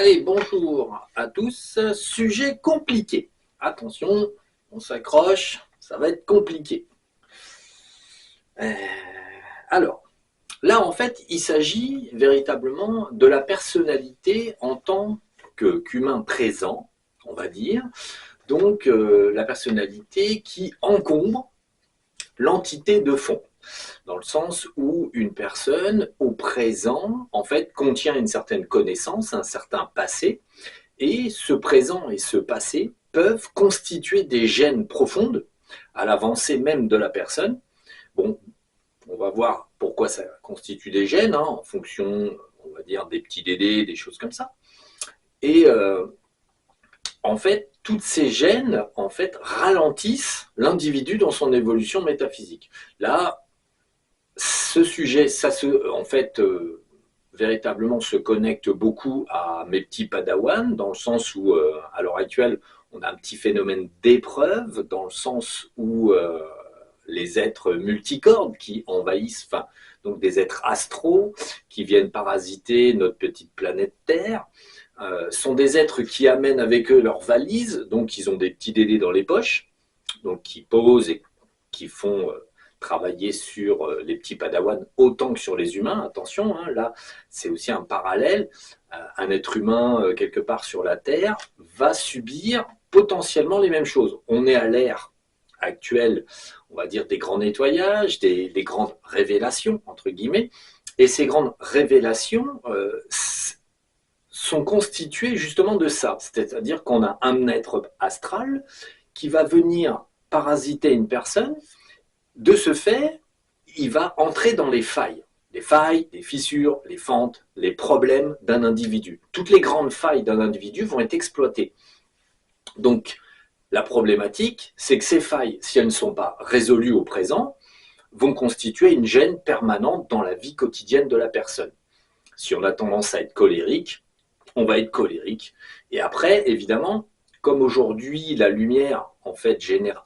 Allez, bonjour à tous. Sujet compliqué. Attention, on s'accroche, ça va être compliqué. Euh, alors, là, en fait, il s'agit véritablement de la personnalité en tant qu'humain présent, on va dire. Donc, la personnalité qui encombre l'entité de fond, dans le sens où une personne au présent, en fait, contient une certaine connaissance, un certain passé, et ce présent et ce passé peuvent constituer des gènes profondes à l'avancée même de la personne. Bon, on va voir pourquoi ça constitue des gènes, hein, en fonction, on va dire, des petits dédés, des choses comme ça. Et en fait, toutes ces gènes, en fait, ralentissent l'individu dans son évolution métaphysique. Là, ce sujet, ça en fait, véritablement se connecte beaucoup à mes petits padawans, dans le sens où, à l'heure actuelle, on a un petit phénomène d'épreuve, dans le sens où les êtres multicordes qui envahissent, enfin, donc des êtres astraux qui viennent parasiter notre petite planète Terre, sont des êtres qui amènent avec eux leurs valises, donc ils ont des petits dédés dans les poches, donc qui posent et qui font travailler sur les petits padawans autant que sur les humains. Attention, hein, là, c'est aussi un parallèle. Un être humain, quelque part sur la Terre, va subir potentiellement les mêmes choses. On est à l'ère actuelle, on va dire, des grands nettoyages, des grandes révélations, entre guillemets. Et ces grandes révélations sont constituées justement de ça. C'est-à-dire qu'on a un être astral qui va venir parasiter une personne. De ce fait, il va entrer dans les failles, les fissures, les fentes, les problèmes d'un individu. Toutes les grandes failles d'un individu vont être exploitées. Donc, la problématique, c'est que ces failles, si elles ne sont pas résolues au présent, vont constituer une gêne permanente dans la vie quotidienne de la personne. Si on a tendance à être colérique, on va être colérique. Et après, évidemment, comme aujourd'hui la lumière en fait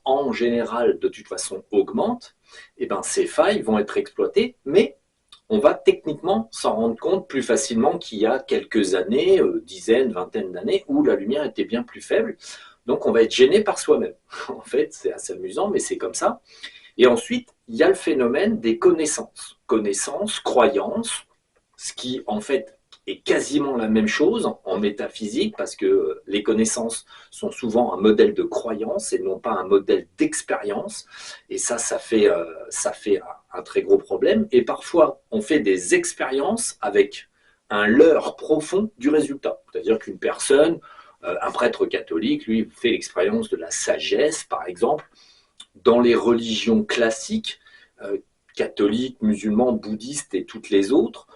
en général de toute façon augmente, et ben ces failles vont être exploitées, mais on va techniquement s'en rendre compte plus facilement qu'il y a quelques années, dizaines, vingtaines d'années, où la lumière était bien plus faible. Donc on va être gêné par soi-même. En fait, c'est assez amusant, mais c'est comme ça. Et ensuite, il y a le phénomène des connaissances. Connaissances, croyances, ce qui en fait est quasiment la même chose en métaphysique, parce que les connaissances sont souvent un modèle de croyance et non pas un modèle d'expérience. Et ça fait un très gros problème. Et parfois, on fait des expériences avec un leurre profond du résultat. C'est-à-dire qu'une personne, un prêtre catholique, lui, fait l'expérience de la sagesse, par exemple. Dans les religions classiques, catholiques, musulmans, bouddhistes et toutes les autres,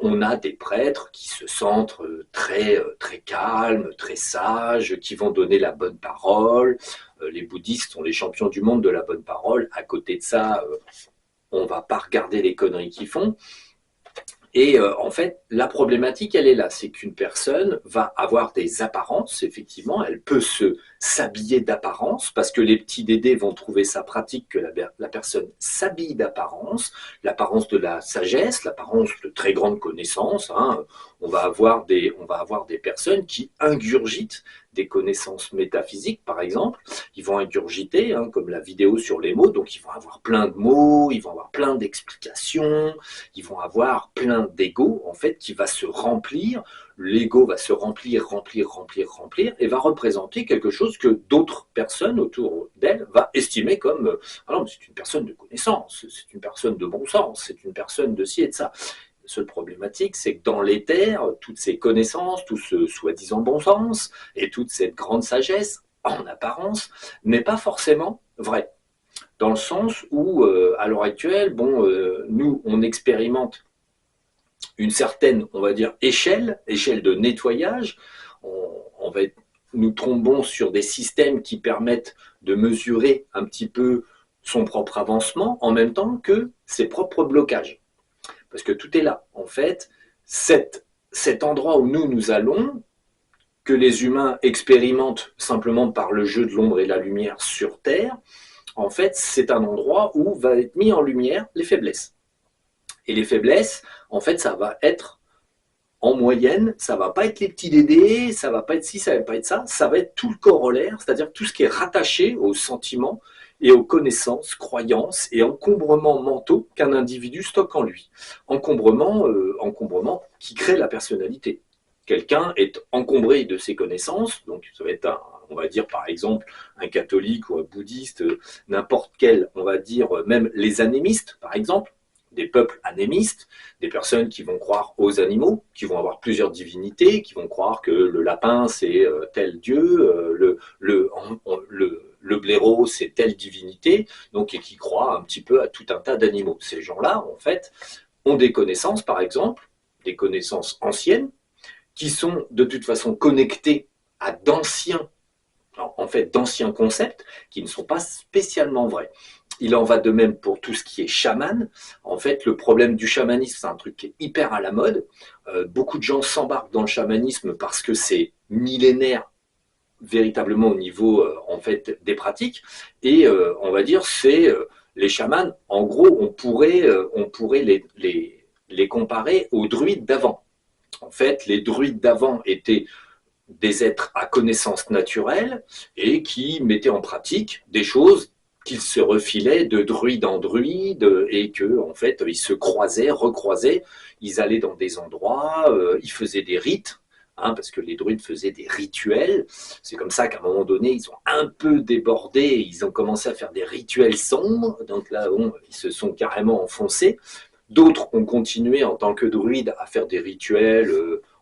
on a des prêtres qui se sentent très calmes, très sages, qui vont donner la bonne parole. Les bouddhistes sont les champions du monde de la bonne parole. À côté de ça, on ne va pas regarder les conneries qu'ils font. Et en fait, la problématique, elle est là, c'est qu'une personne va avoir des apparences, effectivement, elle peut s'habiller d'apparence, parce que les petits dédés vont trouver ça pratique que la personne s'habille d'apparence, l'apparence de la sagesse, l'apparence de très grande connaissance. Hein. On va avoir des personnes qui ingurgitent des connaissances métaphysiques, par exemple. Ils vont ingurgiter, hein, comme la vidéo sur les mots, donc ils vont avoir plein de mots, ils vont avoir plein d'explications, ils vont avoir plein d'ego, en fait, qui va se remplir. L'ego va se remplir, et va représenter quelque chose que d'autres personnes autour d'elle va estimer comme ah non, c'est une personne de connaissance, c'est une personne de bon sens, c'est une personne de ci et de ça. La seule problématique, c'est que dans l'éther, toutes ces connaissances, tout ce soi-disant bon sens et toute cette grande sagesse, en apparence, n'est pas forcément vrai. Dans le sens où, à l'heure actuelle, nous, on expérimente une certaine, on va dire, échelle de nettoyage. Nous tombons sur des systèmes qui permettent de mesurer un petit peu son propre avancement en même temps que ses propres blocages. Parce que tout est là. En fait, cet endroit où nous allons, que les humains expérimentent simplement par le jeu de l'ombre et la lumière sur Terre, en fait, c'est un endroit où va être mis en lumière les faiblesses. Et les faiblesses, en fait, ça va être en moyenne, ça va pas être les petits dédés, ça va pas être ci, ça va pas être ça, ça va être tout le corollaire, c'est-à-dire tout ce qui est rattaché aux sentiments et aux connaissances, croyances et encombrements mentaux qu'un individu stocke en lui. Encombrement qui crée la personnalité. Quelqu'un est encombré de ses connaissances, donc ça va être on va dire par exemple un catholique ou un bouddhiste, n'importe quel, on va dire même les animistes par exemple, des peuples animistes, des personnes qui vont croire aux animaux, qui vont avoir plusieurs divinités, qui vont croire que le lapin c'est tel dieu, le blaireau c'est telle divinité, donc et qui croient un petit peu à tout un tas d'animaux. Ces gens-là, en fait, ont des connaissances, par exemple, des connaissances anciennes, qui sont de toute façon connectées à d'anciens concepts qui ne sont pas spécialement vrais. Il en va de même pour tout ce qui est chaman. En fait, le problème du chamanisme, c'est un truc qui est hyper à la mode. Beaucoup de gens s'embarquent dans le chamanisme parce que c'est millénaire véritablement au niveau en fait des pratiques. Et on va dire c'est les chamans. En gros, on pourrait les comparer aux druides d'avant. En fait, les druides d'avant étaient des êtres à connaissance naturelle et qui mettaient en pratique des choses qu'ils se refilaient de druide en druide et que en fait ils se croisaient, recroisaient, ils allaient dans des endroits, ils faisaient des rites, hein, parce que les druides faisaient des rituels. C'est comme ça qu'à un moment donné ils ont un peu débordé, ils ont commencé à faire des rituels sombres, donc là ils se sont carrément enfoncés. D'autres ont continué en tant que druides à faire des rituels,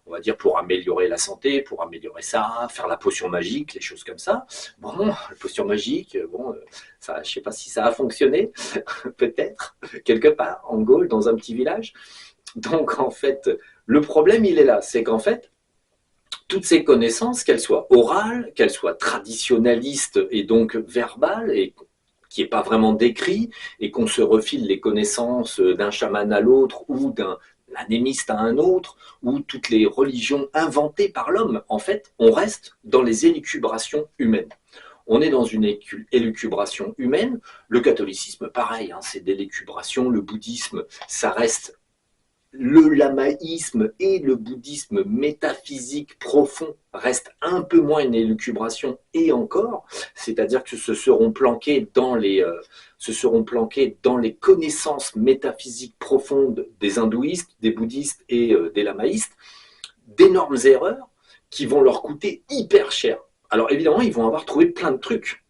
on va dire, pour améliorer la santé, pour améliorer ça, faire la potion magique, les choses comme ça. Bon, la potion magique, bon, ça, je ne sais pas si ça a fonctionné, peut-être, quelque part, en Gaule, dans un petit village. Donc, en fait, le problème, il est là, c'est qu'en fait, toutes ces connaissances, qu'elles soient orales, qu'elles soient traditionnalistes et donc verbales, et qui n'est pas vraiment décrit, et qu'on se refile les connaissances d'un chaman à l'autre ou d'un anémiste à un autre, ou toutes les religions inventées par l'homme, en fait, on reste dans les élucubrations humaines. On est dans une élucubration humaine. Le catholicisme, pareil, hein, c'est des élucubrations. Le bouddhisme, ça reste le lamaïsme et le bouddhisme métaphysique profond restent un peu moins une élucubration et encore, c'est-à-dire que se seront planqués dans les connaissances métaphysiques profondes des hindouistes, des bouddhistes et des lamaïstes, d'énormes erreurs qui vont leur coûter hyper cher. Alors évidemment, ils vont avoir trouvé plein de trucs,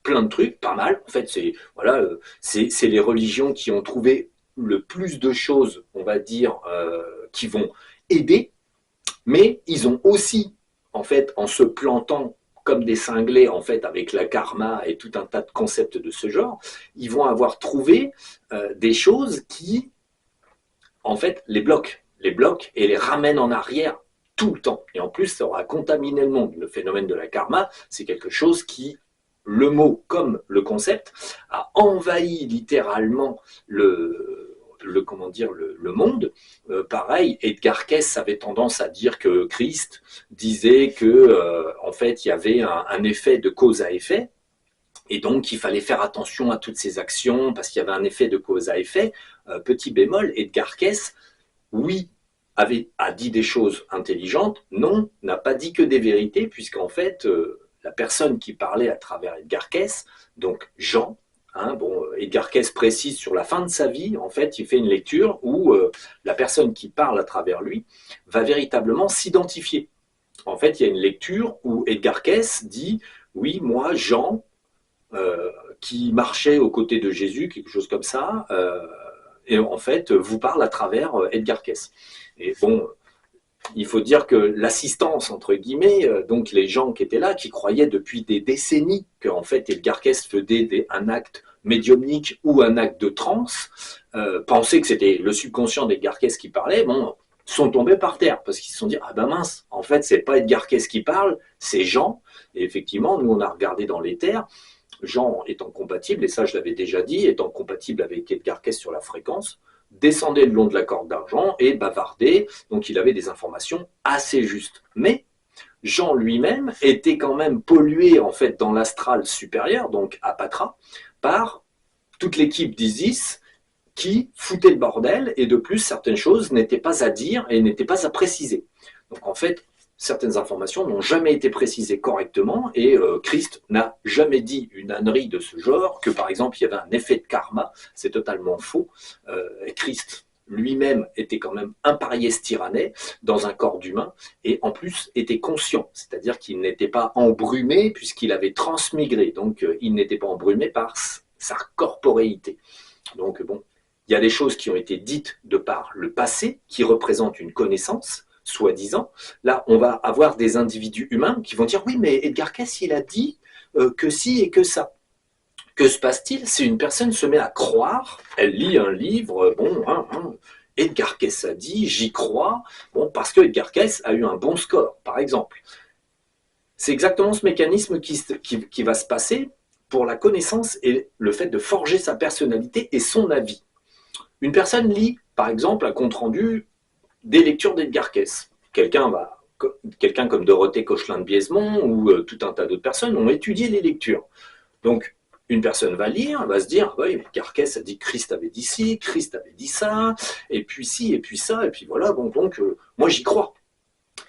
pas mal. En fait, c'est les religions qui ont trouvé le plus de choses, on va dire, qui vont aider, mais ils ont aussi, en fait, en se plantant comme des cinglés, en fait, avec la karma et tout un tas de concepts de ce genre, ils vont avoir trouvé des choses qui, en fait, les bloquent et les ramènent en arrière tout le temps. Et en plus, ça aura contaminé le monde. Le phénomène de la karma, c'est quelque chose qui, le mot comme le concept, a envahi littéralement le monde. Pareil, Edgar Cayce avait tendance à dire que Christ disait que en fait il y avait un effet de cause à effet, et donc il fallait faire attention à toutes ces actions parce qu'il y avait un effet de cause à effet. Petit bémol, Edgar Cayce, oui, a dit des choses intelligentes, non, n'a pas dit que des vérités, puisqu'en fait, la personne qui parlait à travers Edgar Cayce, donc Jean, hein, bon, Edgar Cayce précise sur la fin de sa vie, en fait, il fait une lecture où la personne qui parle à travers lui va véritablement s'identifier. En fait, il y a une lecture où Edgar Cayce dit, oui, moi, Jean, qui marchait aux côtés de Jésus, quelque chose comme ça, et en fait, vous parle à travers Edgar Cayce. Et bon, il faut dire que l'assistance, entre guillemets, donc les gens qui étaient là, qui croyaient depuis des décennies qu'en fait Edgar Cayce faisait un acte médiumnique ou un acte de transe, pensaient que c'était le subconscient d'Edgar Cayce qui parlait, bon, sont tombés par terre parce qu'ils se sont dit ah ben mince, en fait c'est pas Edgar Cayce qui parle, c'est Jean. Et effectivement, nous on a regardé dans l'éther. Jean étant compatible, et ça je l'avais déjà dit, étant compatible avec Edgar Cayce sur la fréquence, descendait le long de la corde d'argent et bavardait, donc il avait des informations assez justes. Mais Jean lui-même était quand même pollué en fait dans l'astral supérieur, donc à Patra, par toute l'équipe d'Isis, qui foutait le bordel, et de plus, certaines choses n'étaient pas à dire et n'étaient pas à préciser. Donc en fait, certaines informations n'ont jamais été précisées correctement, et Christ n'a jamais dit une ânerie de ce genre, que par exemple il y avait un effet de karma. C'est totalement faux. Christ lui-même était quand même un pariès tyranné dans un corps d'humain, et en plus était conscient, c'est-à-dire qu'il n'était pas embrumé puisqu'il avait transmigré, donc il n'était pas embrumé par sa corporéité. Donc bon, il y a des choses qui ont été dites de par le passé, qui représentent une connaissance, soi-disant. Là, on va avoir des individus humains qui vont dire « Oui, mais Edgar Cayce, il a dit que ci et que ça ». Que se passe-t-il? Si une personne se met à croire, elle lit un livre, bon, Edgar Cayce a dit, j'y crois, bon, parce que Edgar Cayce a eu un bon score, par exemple. C'est exactement ce mécanisme qui va se passer pour la connaissance et le fait de forger sa personnalité et son avis. Une personne lit, par exemple, un compte-rendu des lectures d'Edgar Cayce. Quelqu'un comme Dorothée Cochelin de Biesmont ou tout un tas d'autres personnes ont étudié les lectures. Donc, une personne va lire, va se dire, oui, Edgar Cayce a dit que Christ avait dit ci, Christ avait dit ça, et puis ci, et puis ça, et puis voilà, bon, donc moi j'y crois.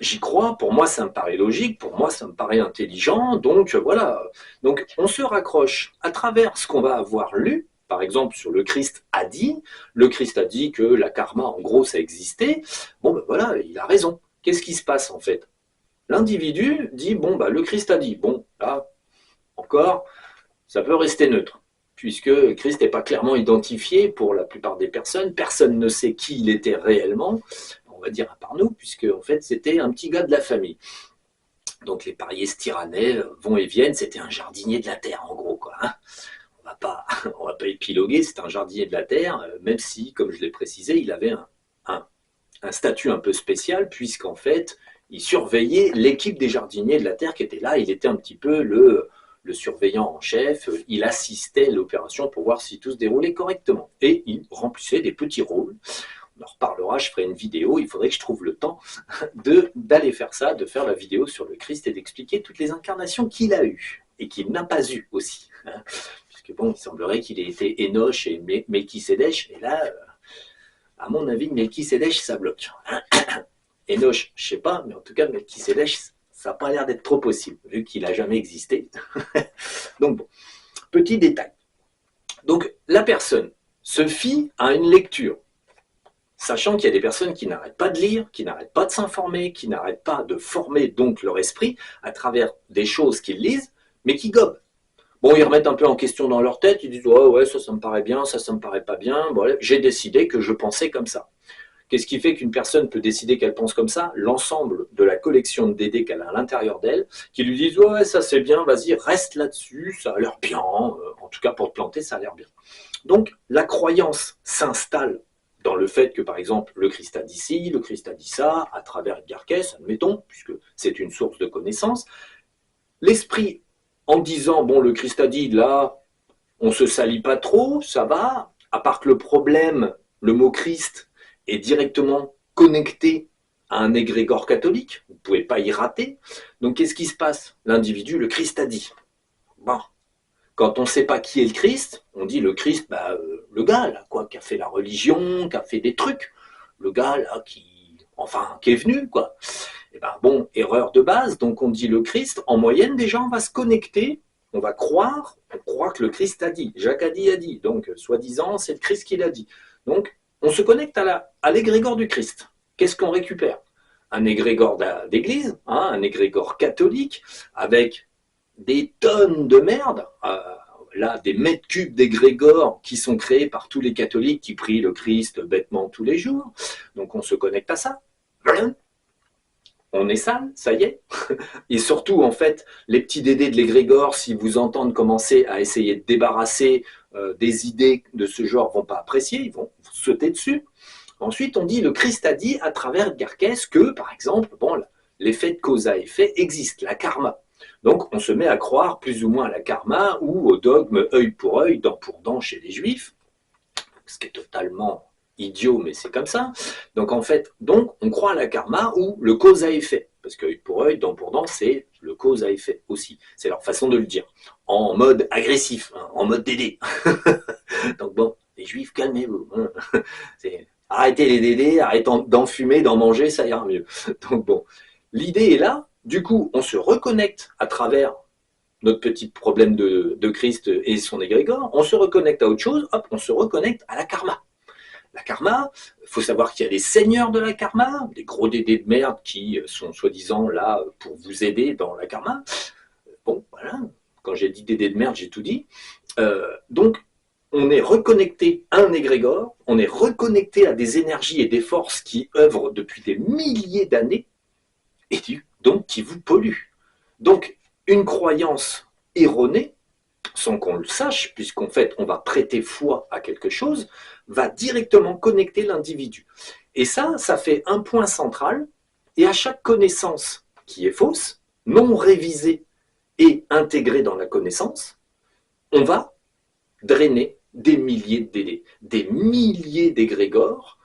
J'y crois, pour moi ça me paraît logique, pour moi ça me paraît intelligent, donc voilà. Donc on se raccroche à travers ce qu'on va avoir lu, par exemple sur le Christ a dit que la karma en gros ça existait, bon ben voilà, il a raison. Qu'est-ce qui se passe en fait? L'individu dit, bon ben le Christ a dit, bon là, encore, ça peut rester neutre, puisque Christ n'est pas clairement identifié pour la plupart des personnes. Personne ne sait qui il était réellement, on va dire à part nous, puisque en fait c'était un petit gars de la famille. Donc les pariès tyrannais vont et viennent, c'était un jardinier de la terre en gros, quoi. Hein. On va pas épiloguer, c'est un jardinier de la terre, même si, comme je l'ai précisé, il avait un statut un peu spécial, puisqu'en fait, il surveillait l'équipe des jardiniers de la terre qui était là, il était un petit peu le surveillant en chef, il assistait à l'opération pour voir si tout se déroulait correctement. Et il remplissait des petits rôles. On en reparlera, je ferai une vidéo, il faudrait que je trouve le temps d'aller faire ça, de faire la vidéo sur le Christ et d'expliquer toutes les incarnations qu'il a eues et qu'il n'a pas eues aussi. Puisque bon, il semblerait qu'il ait été Enoch et Melchisédech, et là, à mon avis, Melchisédech, ça bloque. Enoch, je sais pas, mais en tout cas, Melchisédech, ça n'a pas l'air d'être trop possible, vu qu'il n'a jamais existé. Donc bon, petit détail. Donc la personne se fie à une lecture, sachant qu'il y a des personnes qui n'arrêtent pas de lire, qui n'arrêtent pas de s'informer, qui n'arrêtent pas de former donc leur esprit à travers des choses qu'ils lisent, mais qui gobent. Bon, ils remettent un peu en question dans leur tête, ils disent « ouais, ça me paraît bien, ça me paraît pas bien, bon, j'ai décidé que je pensais comme ça ». Qu'est-ce qui fait qu'une personne peut décider qu'elle pense comme ça? L'ensemble de la collection de DD qu'elle a à l'intérieur d'elle, qui lui disent « ouais, ça c'est bien, vas-y, reste là-dessus, ça a l'air bien, en tout cas pour te planter, ça a l'air bien ». Donc la croyance s'installe dans le fait que, par exemple, le Christ a dit ci, le Christ a dit ça, à travers Edgar Cayce, admettons, puisque c'est une source de connaissance. L'esprit, en disant « bon, le Christ a dit, là, on se salit pas trop, ça va », à part que le problème, le mot Christ, est directement connecté à un égrégore catholique, vous ne pouvez pas y rater. Donc qu'est-ce qui se passe? L'individu, le Christ a dit. Bon, quand on ne sait pas qui est le Christ, on dit le Christ, le gars là, quoi, qui a fait la religion, qui a fait des trucs, le gars là qui est venu, quoi. Et ben bon, erreur de base, donc on dit le Christ, en moyenne déjà on va se connecter, on croit que le Christ a dit, Jacques a dit, donc soi-disant c'est le Christ qui l'a dit. Donc on se connecte à l'égrégore du Christ. Qu'est-ce qu'on récupère? Un égrégore d'église, hein, un égrégore catholique, avec des tonnes de merde, là, des mètres cubes d'égrégores qui sont créés par tous les catholiques qui prient le Christ bêtement tous les jours. Donc on se connecte à ça. On est sale, ça y est. Et surtout, en fait, les petits dédés de l'égrégore, si vous entendent commencer à essayer de débarrasser des idées de ce genre, vont pas apprécier, ils vont sauter dessus. Ensuite, on dit, le Christ a dit à travers Edgar Cayce que, par exemple, bon, l'effet de cause à effet existe, la karma. Donc, on se met à croire plus ou moins à la karma ou au dogme œil pour œil, dent pour dent chez les juifs, ce qui est totalement idiot, mais c'est comme ça. Donc, en fait, on croit à la karma ou le cause à effet, parce que œil pour œil, dent pour dent, c'est le cause à effet aussi. C'est leur façon de le dire, en mode agressif, hein, en mode DD. Donc bon, les juifs, calmez-vous. Arrêtez les dédés, arrêtez d'en fumer, d'en manger, ça ira mieux. Donc bon, l'idée est là. Du coup, on se reconnecte à travers notre petit problème de Christ et son égrégore, on se reconnecte à autre chose, hop, on se reconnecte à la karma. La karma, il faut savoir qu'il y a des seigneurs de la karma, des gros dédés de merde qui sont soi-disant là pour vous aider dans la karma. Bon, voilà, quand j'ai dit dédés de merde, j'ai tout dit. Donc, on est reconnecté à un égrégore, on est reconnecté à des énergies et des forces qui œuvrent depuis des milliers d'années, et donc qui vous polluent. Donc, une croyance erronée, sans qu'on le sache, puisqu'en fait on va prêter foi à quelque chose, va directement connecter l'individu. Et ça fait un point central, et à chaque connaissance qui est fausse, non révisée et intégrée dans la connaissance, on va drainer des milliers de DD, des milliers d'égrégores,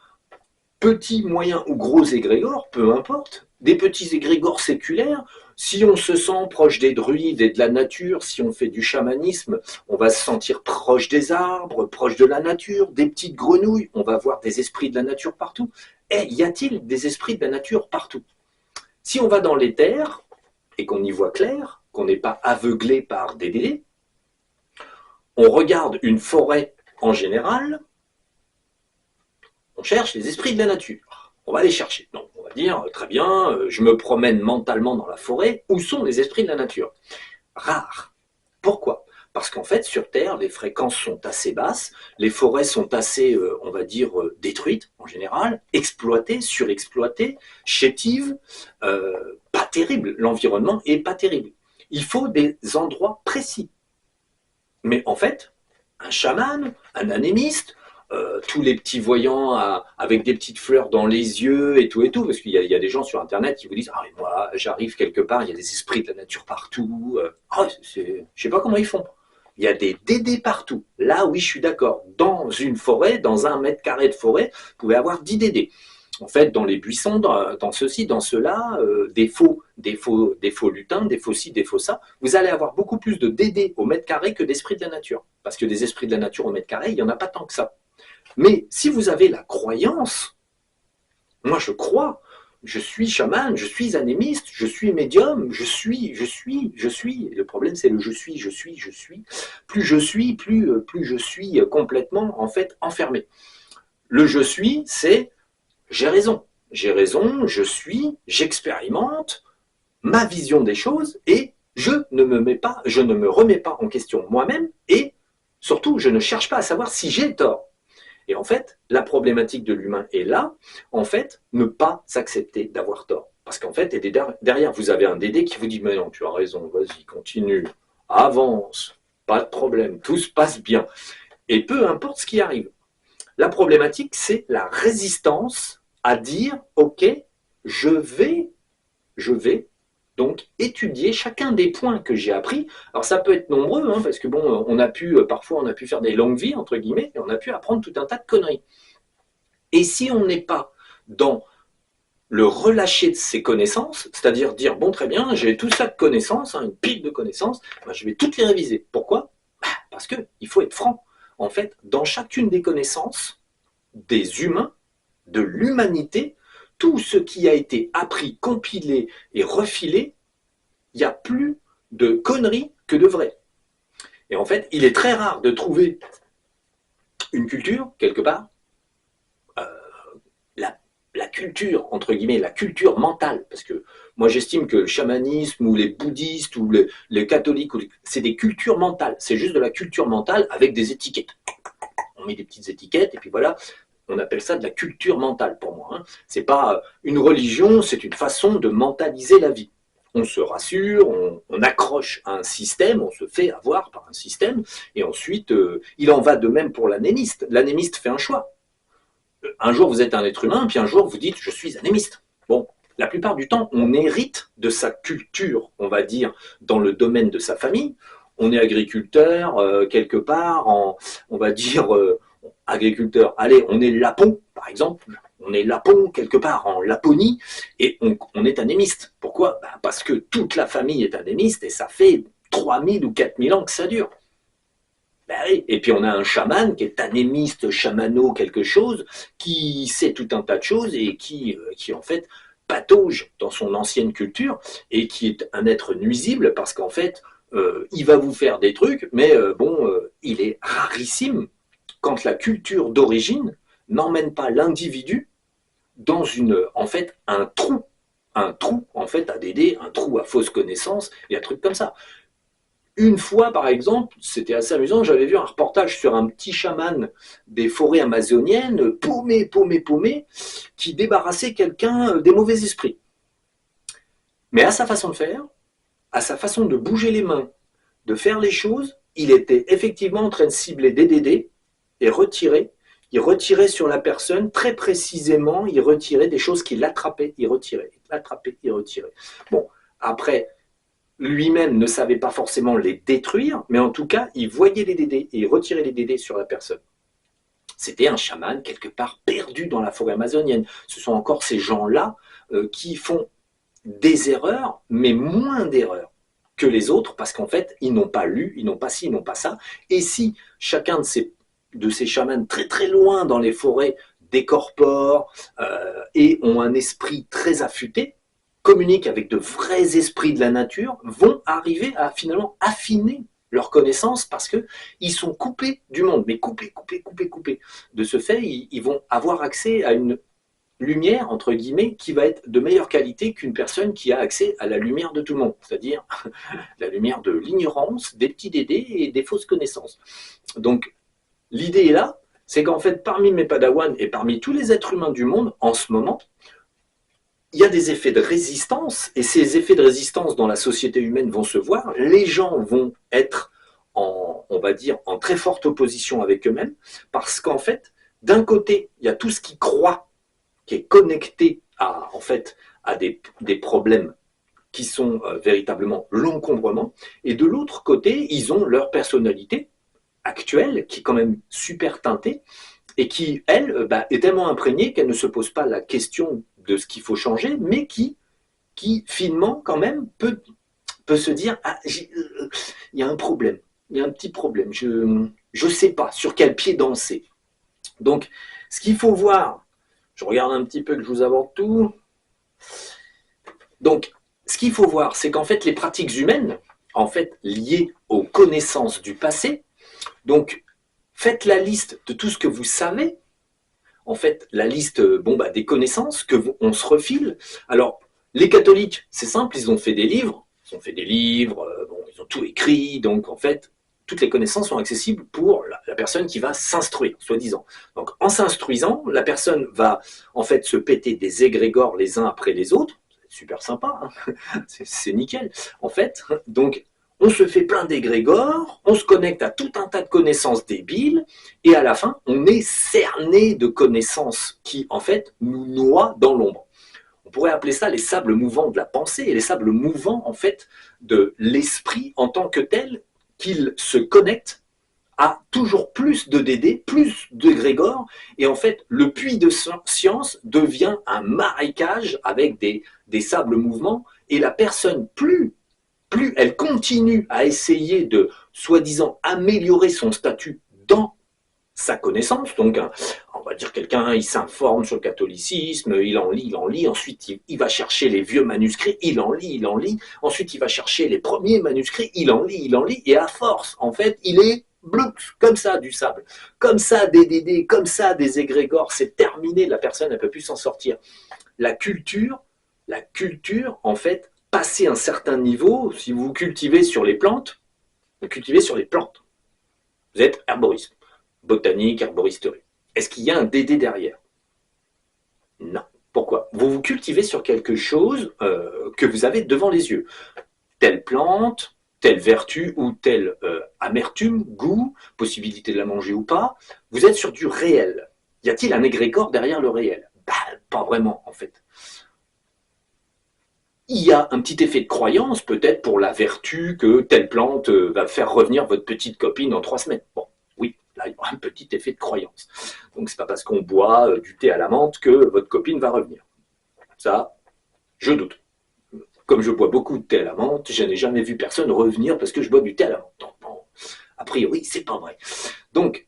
petits, moyens ou gros égrégores, peu importe, des petits égrégores séculaires. Si on se sent proche des druides et de la nature, si on fait du chamanisme, on va se sentir proche des arbres, proche de la nature, des petites grenouilles, on va voir des esprits de la nature partout. Y a-t-il des esprits de la nature partout? Si on va dans l'éther et qu'on y voit clair, qu'on n'est pas aveuglé par des délais, on regarde une forêt en général, on cherche les esprits de la nature. On va les chercher. Donc, on va dire, très bien, je me promène mentalement dans la forêt. Où sont les esprits de la nature? Rares. Pourquoi? Parce qu'en fait, sur Terre, les fréquences sont assez basses, les forêts sont assez, on va dire, détruites, en général, exploitées, surexploitées, chétives, pas terribles. L'environnement est pas terrible. Il faut des endroits précis. Mais en fait, un chaman, un anémiste, tous les petits voyants avec des petites fleurs dans les yeux et tout, parce qu'il y a des gens sur Internet qui vous disent « Ah, mais moi, j'arrive quelque part, il y a des esprits de la nature partout. » Je sais pas comment ils font. Il y a des dédés partout. Là, oui, je suis d'accord. Dans une forêt, dans 1 mètre carré de forêt, vous pouvez avoir 10 dédés. En fait, dans les buissons, dans ceci, dans cela, des faux lutins, des faux ci, des faux ça, vous allez avoir beaucoup plus de dédés au mètre carré que d'esprits de la nature. Parce que des esprits de la nature au mètre carré, il n'y en a pas tant que ça. Mais si vous avez la croyance, moi je crois, je suis chaman, je suis anémiste, je suis médium, je suis. Le problème c'est le je suis. Plus je suis, plus je suis complètement en fait enfermé. Le je suis, c'est j'ai raison, je suis, j'expérimente ma vision des choses et je ne me remets pas en question moi-même et surtout je ne cherche pas à savoir si j'ai tort. Et en fait, la problématique de l'humain est là, en fait, ne pas s'accepter d'avoir tort. Parce qu'en fait, derrière, vous avez un dédé qui vous dit « Mais non, tu as raison, vas-y, continue, avance, pas de problème, tout se passe bien. » Et peu importe ce qui arrive. La problématique, c'est la résistance à dire « Ok, je vais donc étudier chacun des points que j'ai appris. » Alors ça peut être nombreux, hein, parce que bon, parfois on a pu faire des longues vies, entre guillemets, et on a pu apprendre tout un tas de conneries. Et si on n'est pas dans le relâcher de ces connaissances, c'est-à-dire dire, bon très bien, j'ai tout ça de connaissances, hein, une pile de connaissances, ben, je vais toutes les réviser. Pourquoi? Parce qu'il faut être franc. En fait, dans chacune des connaissances des humains, de l'humanité, tout ce qui a été appris, compilé et refilé, il y a plus de conneries que de vraies. Et en fait, il est très rare de trouver une culture, quelque part, la culture, entre guillemets, la culture mentale, parce que moi j'estime que le chamanisme ou les bouddhistes ou les catholiques, c'est des cultures mentales, c'est juste de la culture mentale avec des étiquettes. On met des petites étiquettes et puis voilà, on appelle ça de la culture mentale pour moi. Hein. C'est pas une religion, c'est une façon de mentaliser la vie. On se rassure, on accroche à un système, on se fait avoir par un système, et ensuite, il en va de même pour l'anémiste. L'anémiste fait un choix. Un jour, vous êtes un être humain, puis un jour, vous dites « je suis anémiste ». Bon, la plupart du temps, on hérite de sa culture, on va dire, dans le domaine de sa famille. On est agriculteur, quelque part, on va dire, agriculteur, allez, on est lapon, par exemple. On est lapon, quelque part, en Laponie, et on est anémiste. Pourquoi? Parce que toute la famille est anémiste, et ça fait 3000 ou 4000 ans que ça dure. Ben oui. Et puis on a un chaman qui est anémiste, chamano, quelque chose, qui sait tout un tas de choses et qui en fait patauge dans son ancienne culture et qui est un être nuisible parce qu'en fait, il va vous faire des trucs, mais il est rarissime quand la culture d'origine n'emmène pas l'individu dans en fait, un trou en fait à Dédé, un trou à fausse connaissance et un truc comme ça. Une fois, par exemple, c'était assez amusant, j'avais vu un reportage sur un petit chaman des forêts amazoniennes, paumé, paumé, paumé, qui débarrassait quelqu'un des mauvais esprits. Mais à sa façon de faire, à sa façon de bouger les mains, de faire les choses, il était effectivement en train de cibler des DD et retirer. Il retirait sur la personne très précisément, il retirait des choses qui l'attrapaient, il l'attrapait, il retirait. Bon, après, lui-même ne savait pas forcément les détruire, mais en tout cas, il voyait les DD et il retirait les DD sur la personne. C'était un chaman quelque part perdu dans la forêt amazonienne. Ce sont encore ces gens-là qui font des erreurs, mais moins d'erreurs que les autres, parce qu'en fait, ils n'ont pas lu, ils n'ont pas ci, ils n'ont pas ça. Et si chacun de ces chamans très très loin dans les forêts décorporent et ont un esprit très affûté, communiquent avec de vrais esprits de la nature, vont arriver à finalement affiner leurs connaissances parce qu'ils sont coupés du monde, mais coupés, coupés, coupés, coupés. De ce fait, ils vont avoir accès à une lumière, entre guillemets, qui va être de meilleure qualité qu'une personne qui a accès à la lumière de tout le monde, c'est-à-dire la lumière de l'ignorance, des petits dédés et des fausses connaissances. Donc, l'idée est là, c'est qu'en fait, parmi mes padawans et parmi tous les êtres humains du monde, en ce moment, il y a des effets de résistance, et ces effets de résistance dans la société humaine vont se voir. Les gens vont être on va dire, en très forte opposition avec eux-mêmes, parce qu'en fait, d'un côté, il y a tout ce qui croit, qui est connecté en fait, à des problèmes qui sont véritablement l'encombrement, et de l'autre côté, ils ont leur personnalité actuelle, qui est quand même super teintée, et qui, elle, est tellement imprégnée qu'elle ne se pose pas la question de ce qu'il faut changer, mais qui finement, quand même, peut se dire, il y a un problème, il y a un petit problème, je ne sais pas sur quel pied danser. Donc, ce qu'il faut voir, je regarde un petit peu que je vous aborde tout. Donc, ce qu'il faut voir, c'est qu'en fait, les pratiques humaines, en fait, liées aux connaissances du passé, donc, faites la liste de tout ce que vous savez, en fait, la liste des connaissances qu'on se refile. Alors, les catholiques, c'est simple, ils ont fait des livres, ils ont tout écrit, donc en fait, toutes les connaissances sont accessibles pour la personne qui va s'instruire, soi-disant. Donc, en s'instruisant, la personne va en fait se péter des égrégores les uns après les autres. C'est super sympa, hein, c'est nickel. En fait, donc, on se fait plein d'égrégores, on se connecte à tout un tas de connaissances débiles, et à la fin, on est cerné de connaissances qui, en fait, nous noient dans l'ombre. On pourrait appeler ça les sables mouvants de la pensée et les sables mouvants, en fait, de l'esprit en tant que tel, qu'il se connecte à toujours plus de Dédés, plus de Grégor, et en fait, le puits de science devient un marécage avec des sables mouvants, et la personne, plus elle continue à essayer de, soi-disant, améliorer son statut dans sa connaissance, donc on va dire quelqu'un, il s'informe sur le catholicisme, il en lit, ensuite il va chercher les vieux manuscrits, il en lit, ensuite il va chercher les premiers manuscrits, il en lit, et à force, en fait, il est comme ça du sable, comme ça des dédés, comme ça des égrégores, c'est terminé, la personne ne peut plus s'en sortir. La culture, en fait, passer un certain niveau, si vous cultivez sur les plantes, vous cultivez sur les plantes. Vous êtes herboriste, botanique, herboristerie. Est-ce qu'il y a un DD derrière? Non. Pourquoi? Vous vous cultivez sur quelque chose que vous avez devant les yeux. Telle plante, telle vertu ou telle amertume, goût, possibilité de la manger ou pas. Vous êtes sur du réel. Y a-t-il un égrégore derrière le réel? Pas vraiment, en fait. Il y a un petit effet de croyance, peut-être pour la vertu que telle plante va faire revenir votre petite copine en 3 semaines. Bon, oui, là, il y aura un petit effet de croyance. Donc, c'est pas parce qu'on boit du thé à la menthe que votre copine va revenir. Ça, je doute. Comme je bois beaucoup de thé à la menthe, je n'ai jamais vu personne revenir parce que je bois du thé à la menthe. Bon, A priori, c'est pas vrai. Donc,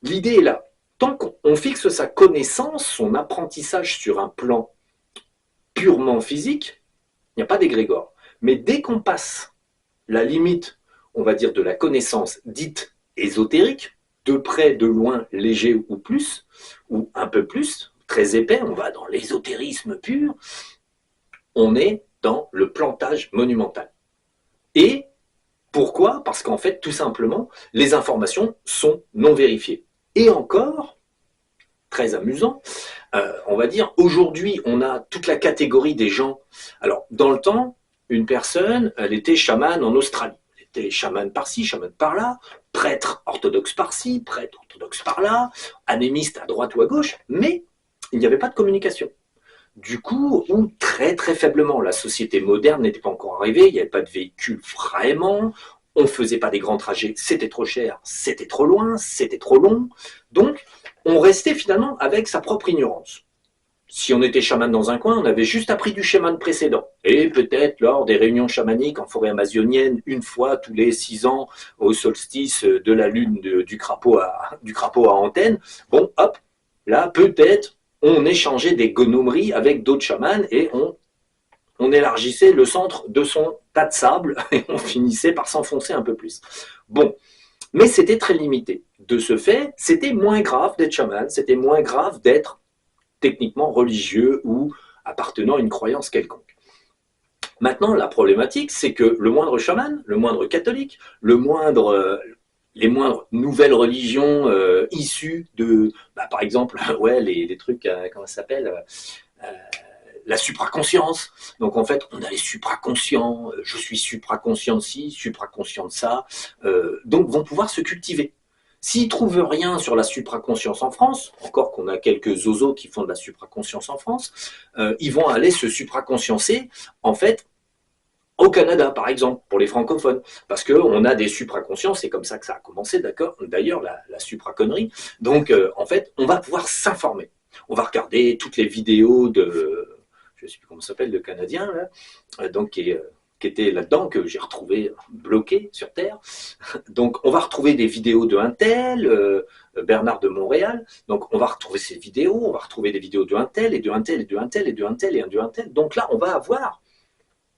l'idée est là. Tant qu'on fixe sa connaissance, son apprentissage sur un plan purement physique, il n'y a pas d'égrégore. Mais dès qu'on passe la limite, on va dire, de la connaissance dite ésotérique, de près, de loin, léger ou plus, ou un peu plus, très épais, on va dans l'ésotérisme pur, on est dans le plantage monumental. Et pourquoi? Parce qu'en fait, tout simplement, les informations sont non vérifiées. Et encore, très amusant, on va dire, aujourd'hui, on a toute la catégorie des gens. Alors, dans le temps, une personne, elle était chamane en Australie. Elle était chamane par-ci, chamane par-là, prêtre orthodoxe par-ci, prêtre orthodoxe par-là, anémiste à droite ou à gauche, mais il n'y avait pas de communication. Du coup, ou très très faiblement, la société moderne n'était pas encore arrivée, il n'y avait pas de véhicule vraiment, on ne faisait pas des grands trajets, c'était trop cher, c'était trop loin, c'était trop long, donc on restait finalement avec sa propre ignorance. Si on était chaman dans un coin, on avait juste appris du chaman précédent. Et peut-être lors des réunions chamaniques en forêt amazonienne, une fois tous les 6 ans, au solstice de la lune du crapaud à antenne, bon, hop, là, peut-être, on échangeait des gonomeries avec d'autres chamans et on élargissait le centre de son tas de sable et on finissait par s'enfoncer un peu plus. Bon, mais c'était très limité. De ce fait, c'était moins grave d'être chaman, c'était moins grave d'être techniquement religieux ou appartenant à une croyance quelconque. Maintenant, la problématique, c'est que le moindre chaman, le moindre catholique, les moindres nouvelles religions issues de, par exemple, ouais, les trucs, comment ça s'appelle la supraconscience. Donc en fait, on a les supraconscients, je suis supraconscient de ci, supraconscient de ça, donc vont pouvoir se cultiver. S'ils ne trouvent rien sur la supraconscience en France, encore qu'on a quelques zozos qui font de la supraconscience en France, ils vont aller se supraconsciencer, en fait, au Canada, par exemple, pour les francophones. Parce qu'on a des supraconsciences, c'est comme ça que ça a commencé, d'accord, d'ailleurs, la supraconnerie. Donc, en fait, on va pouvoir s'informer. On va regarder toutes les vidéos de, je ne sais plus comment ça s'appelle, le Canadien, là, donc qui était là-dedans, que j'ai retrouvé bloqué sur Terre. Donc, on va retrouver des vidéos de un tel, Bernard de Montréal. Donc, on va retrouver ces vidéos, on va retrouver des vidéos de un tel, et de un tel, et de un tel, et de un tel, et de un tel. Donc là, on va avoir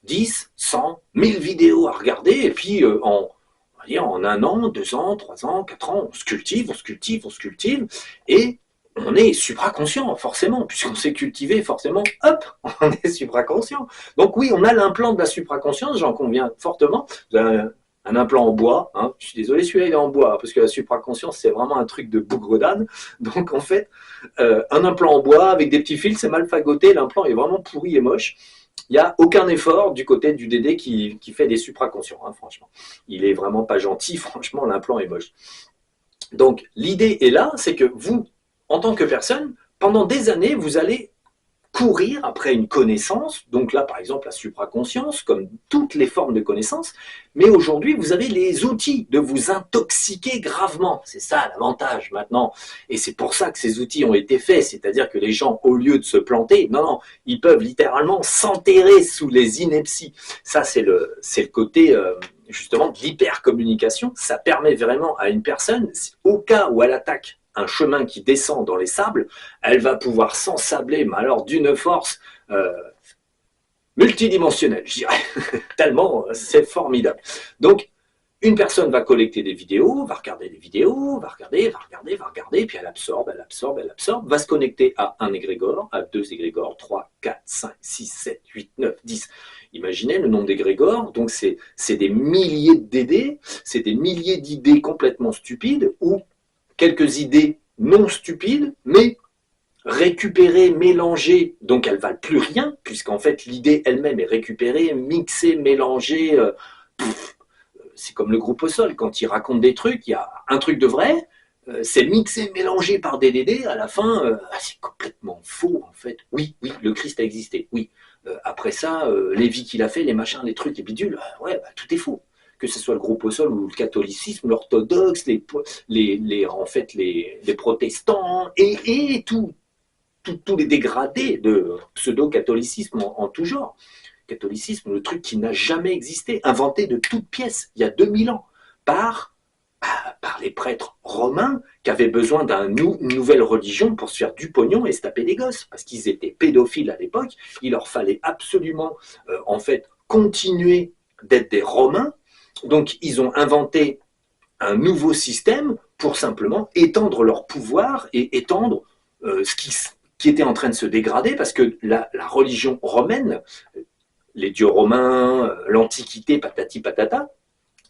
10, 100, 1000 vidéos à regarder, et puis on va dire, en 1 an, 2 ans, 3 ans, 4 ans, on se cultive, on se cultive, on se cultive, et on est supraconscient, forcément, puisqu'on s'est cultivé, forcément, hop, on est supraconscient. Donc oui, on a l'implant de la supraconscience, j'en conviens fortement, un implant en bois, hein. Je suis désolé, celui-là il est en bois, parce que la supraconscience c'est vraiment un truc de bougre d'âne, donc en fait, un implant en bois avec des petits fils, c'est mal fagoté, l'implant est vraiment pourri et moche. Il n'y a aucun effort du côté du Dédé qui fait des supraconscients, hein, franchement. Il est vraiment pas gentil, franchement, l'implant est moche. Donc l'idée est là, c'est que vous, en tant que personne, pendant des années, vous allez courir après une connaissance, donc là par exemple la supraconscience, comme toutes les formes de connaissance, mais aujourd'hui vous avez les outils de vous intoxiquer gravement, c'est ça l'avantage maintenant, et c'est pour ça que ces outils ont été faits, c'est-à-dire que les gens au lieu de se planter, non, ils peuvent littéralement s'enterrer sous les inepties, ça c'est le côté justement de l'hypercommunication, ça permet vraiment à une personne, au cas où elle attaque un chemin qui descend dans les sables, elle va pouvoir s'ensabler, mais alors d'une force multidimensionnelle, je dirais. Tellement c'est formidable. Donc, une personne va collecter des vidéos, va regarder des vidéos, va regarder, puis elle absorbe, va se connecter à un égrégore, à 2 égrégores, 3, 4, 5, 6, 7, 8, 9, 10. Imaginez le nombre d'égrégores, donc c'est des milliers de DD, c'est des milliers d'idées complètement stupides, ou quelques idées non stupides, mais récupérées, mélangées, donc elles ne valent plus rien, puisqu'en fait l'idée elle-même est récupérée, mixée, mélangée. C'est comme le groupe au sol, quand il raconte des trucs, il y a un truc de vrai, c'est mixé, mélangé par des DD, à la fin, c'est complètement faux en fait. Oui, le Christ a existé, oui. Après ça, les vies qu'il a fait, les machins, les trucs, les bidules, ouais, tout est faux. Que ce soit le groupe au sol ou le catholicisme, l'orthodoxe, en fait, les protestants et tous les dégradés de pseudo-catholicisme en tout genre. Catholicisme, le truc qui n'a jamais existé, inventé de toutes pièces, il y a 2000 ans, par par les prêtres romains qui avaient besoin d'une nouvelle religion pour se faire du pognon et se taper des gosses, parce qu'ils étaient pédophiles à l'époque. Il leur fallait absolument, en fait, continuer d'être des Romains. Donc, ils ont inventé un nouveau système pour simplement étendre leur pouvoir et étendre ce qui était en train de se dégrader, parce que la religion romaine, les dieux romains, l'Antiquité, patati patata,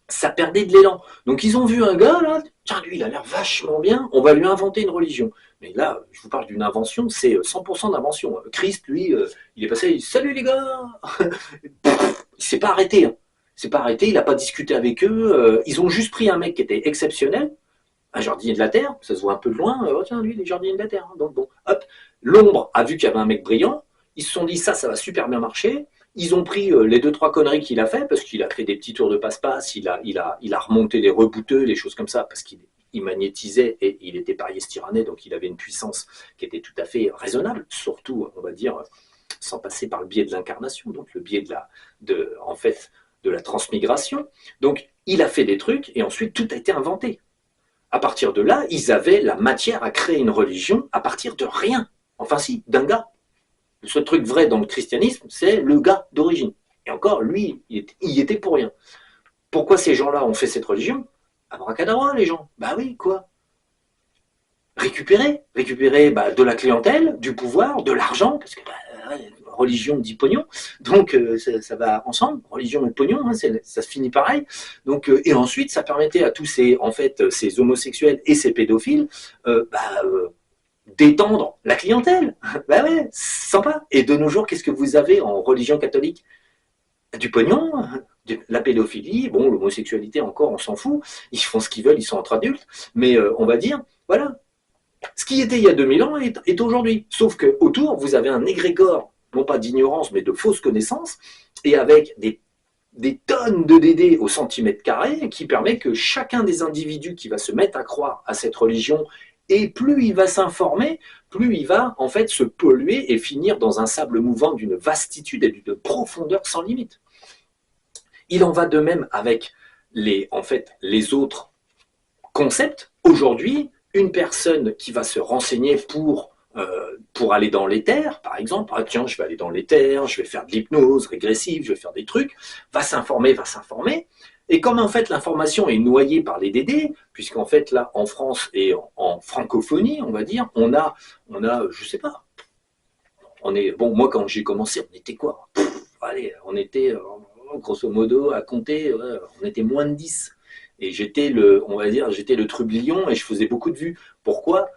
ça perdait de l'élan. Donc ils ont vu un gars là, tiens lui il a l'air vachement bien, on va lui inventer une religion. Mais là, je vous parle d'une invention, c'est 100% d'invention. Christ, lui, il est passé, il dit, salut les gars. Il s'est pas arrêté. Hein. Il s'est pas arrêté, il n'a pas discuté avec eux. Ils ont juste pris un mec qui était exceptionnel, un jardinier de la terre, ça se voit un peu de loin. Oh tiens lui, il est jardinier de la terre. Hein. Donc bon, hop, l'ombre a vu qu'il y avait un mec brillant. Ils se sont dit ça va super bien marcher. Ils ont pris les 2-3 conneries qu'il a fait, parce qu'il a fait des petits tours de passe-passe, il a remonté des rebouteux, des choses comme ça, parce qu'il magnétisait et il était parier-styranais, donc il avait une puissance qui était tout à fait raisonnable, surtout, on va dire, sans passer par le biais de l'incarnation, donc le biais en fait, de la transmigration. Donc il a fait des trucs et ensuite tout a été inventé. À partir de là, ils avaient la matière à créer une religion à partir de rien. Enfin si, d'un gars. Le seul truc vrai dans le christianisme, c'est le gars d'origine. Et encore, lui, il y était pour rien. Pourquoi ces gens-là ont fait cette religion? Abracadabra, les gens. Bah oui, quoi? Récupérer de la clientèle, du pouvoir, de l'argent, parce que religion dit pognon, donc ça va ensemble, religion et pognon, hein, ça se finit pareil. Donc, et ensuite, ça permettait à tous ces homosexuels et ces pédophiles d'étendre la clientèle. Ben ouais, sympa. Et de nos jours, qu'est-ce que vous avez en religion catholique? Du pognon, la pédophilie, bon, l'homosexualité encore, on s'en fout. Ils font ce qu'ils veulent, ils sont entre adultes. Mais on va dire, voilà, ce qui était il y a 2000 ans est aujourd'hui. Sauf qu'autour, vous avez un égrégore, non pas d'ignorance, mais de fausses connaissances, et avec des tonnes de DD au centimètre carré, qui permet que chacun des individus qui va se mettre à croire à cette religion, et plus il va s'informer, plus il va en fait se polluer et finir dans un sable mouvant d'une vastitude et d'une profondeur sans limite. Il en va de même avec les autres concepts. Aujourd'hui, une personne qui va se renseigner pour aller dans l'éther, par exemple, ah tiens, je vais aller dans l'éther, je vais faire de l'hypnose régressive, je vais faire des trucs, va s'informer, et comme en fait l'information est noyée par les DD, puisqu'en fait là en France et en francophonie, on va dire, on a, je sais pas, moi quand j'ai commencé, on était quoi? Allez, on était grosso modo à compter, on était moins de 10. Et j'étais le trublion et je faisais beaucoup de vues. Pourquoi?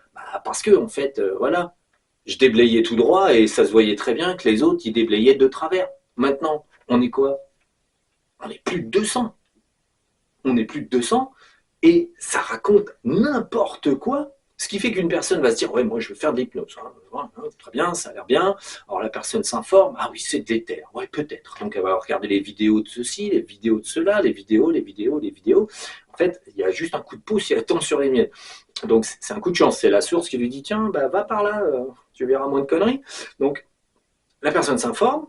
Parce que en fait, voilà, je déblayais tout droit et ça se voyait très bien que les autres ils déblayaient de travers. Maintenant, on est quoi? On est plus de 200. On est plus de 200 et ça raconte n'importe quoi. Ce qui fait qu'une personne va se dire, ouais, moi je veux faire de l'hypnose. Hein, très bien, ça a l'air bien. Alors la personne s'informe, ah oui, c'est de l'éther. Ouais, peut-être. Donc elle va regarder les vidéos de ceci, les vidéos de cela, les vidéos. En fait, il y a juste un coup de pouce et elle tombe sur les miennes. Donc c'est un coup de chance. C'est la source qui lui dit, tiens, va par là, tu verras moins de conneries. Donc la personne s'informe,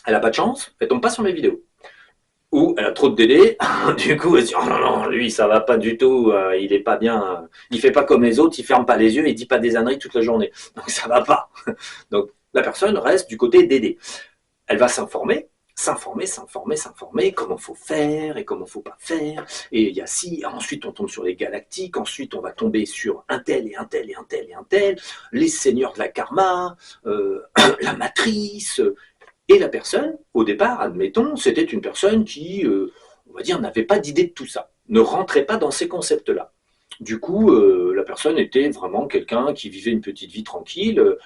elle n'a pas de chance, elle tombe pas sur mes vidéos. Ou elle a trop de DD, du coup elle se dit oh non, lui ça va pas du tout, il est pas bien, il fait pas comme les autres, il ferme pas les yeux, il dit pas des âneries toute la journée, donc ça va pas. Donc la personne reste du côté DD. Elle va s'informer, comment faut faire et comment faut pas faire, et il y a ensuite on tombe sur les galactiques, ensuite on va tomber sur un tel et un tel et un tel et un tel, les seigneurs de la karma, la matrice. Et la personne, au départ, admettons, c'était une personne qui, on va dire, n'avait pas d'idée de tout ça, ne rentrait pas dans ces concepts-là. Du coup, la personne était vraiment quelqu'un qui vivait une petite vie tranquille,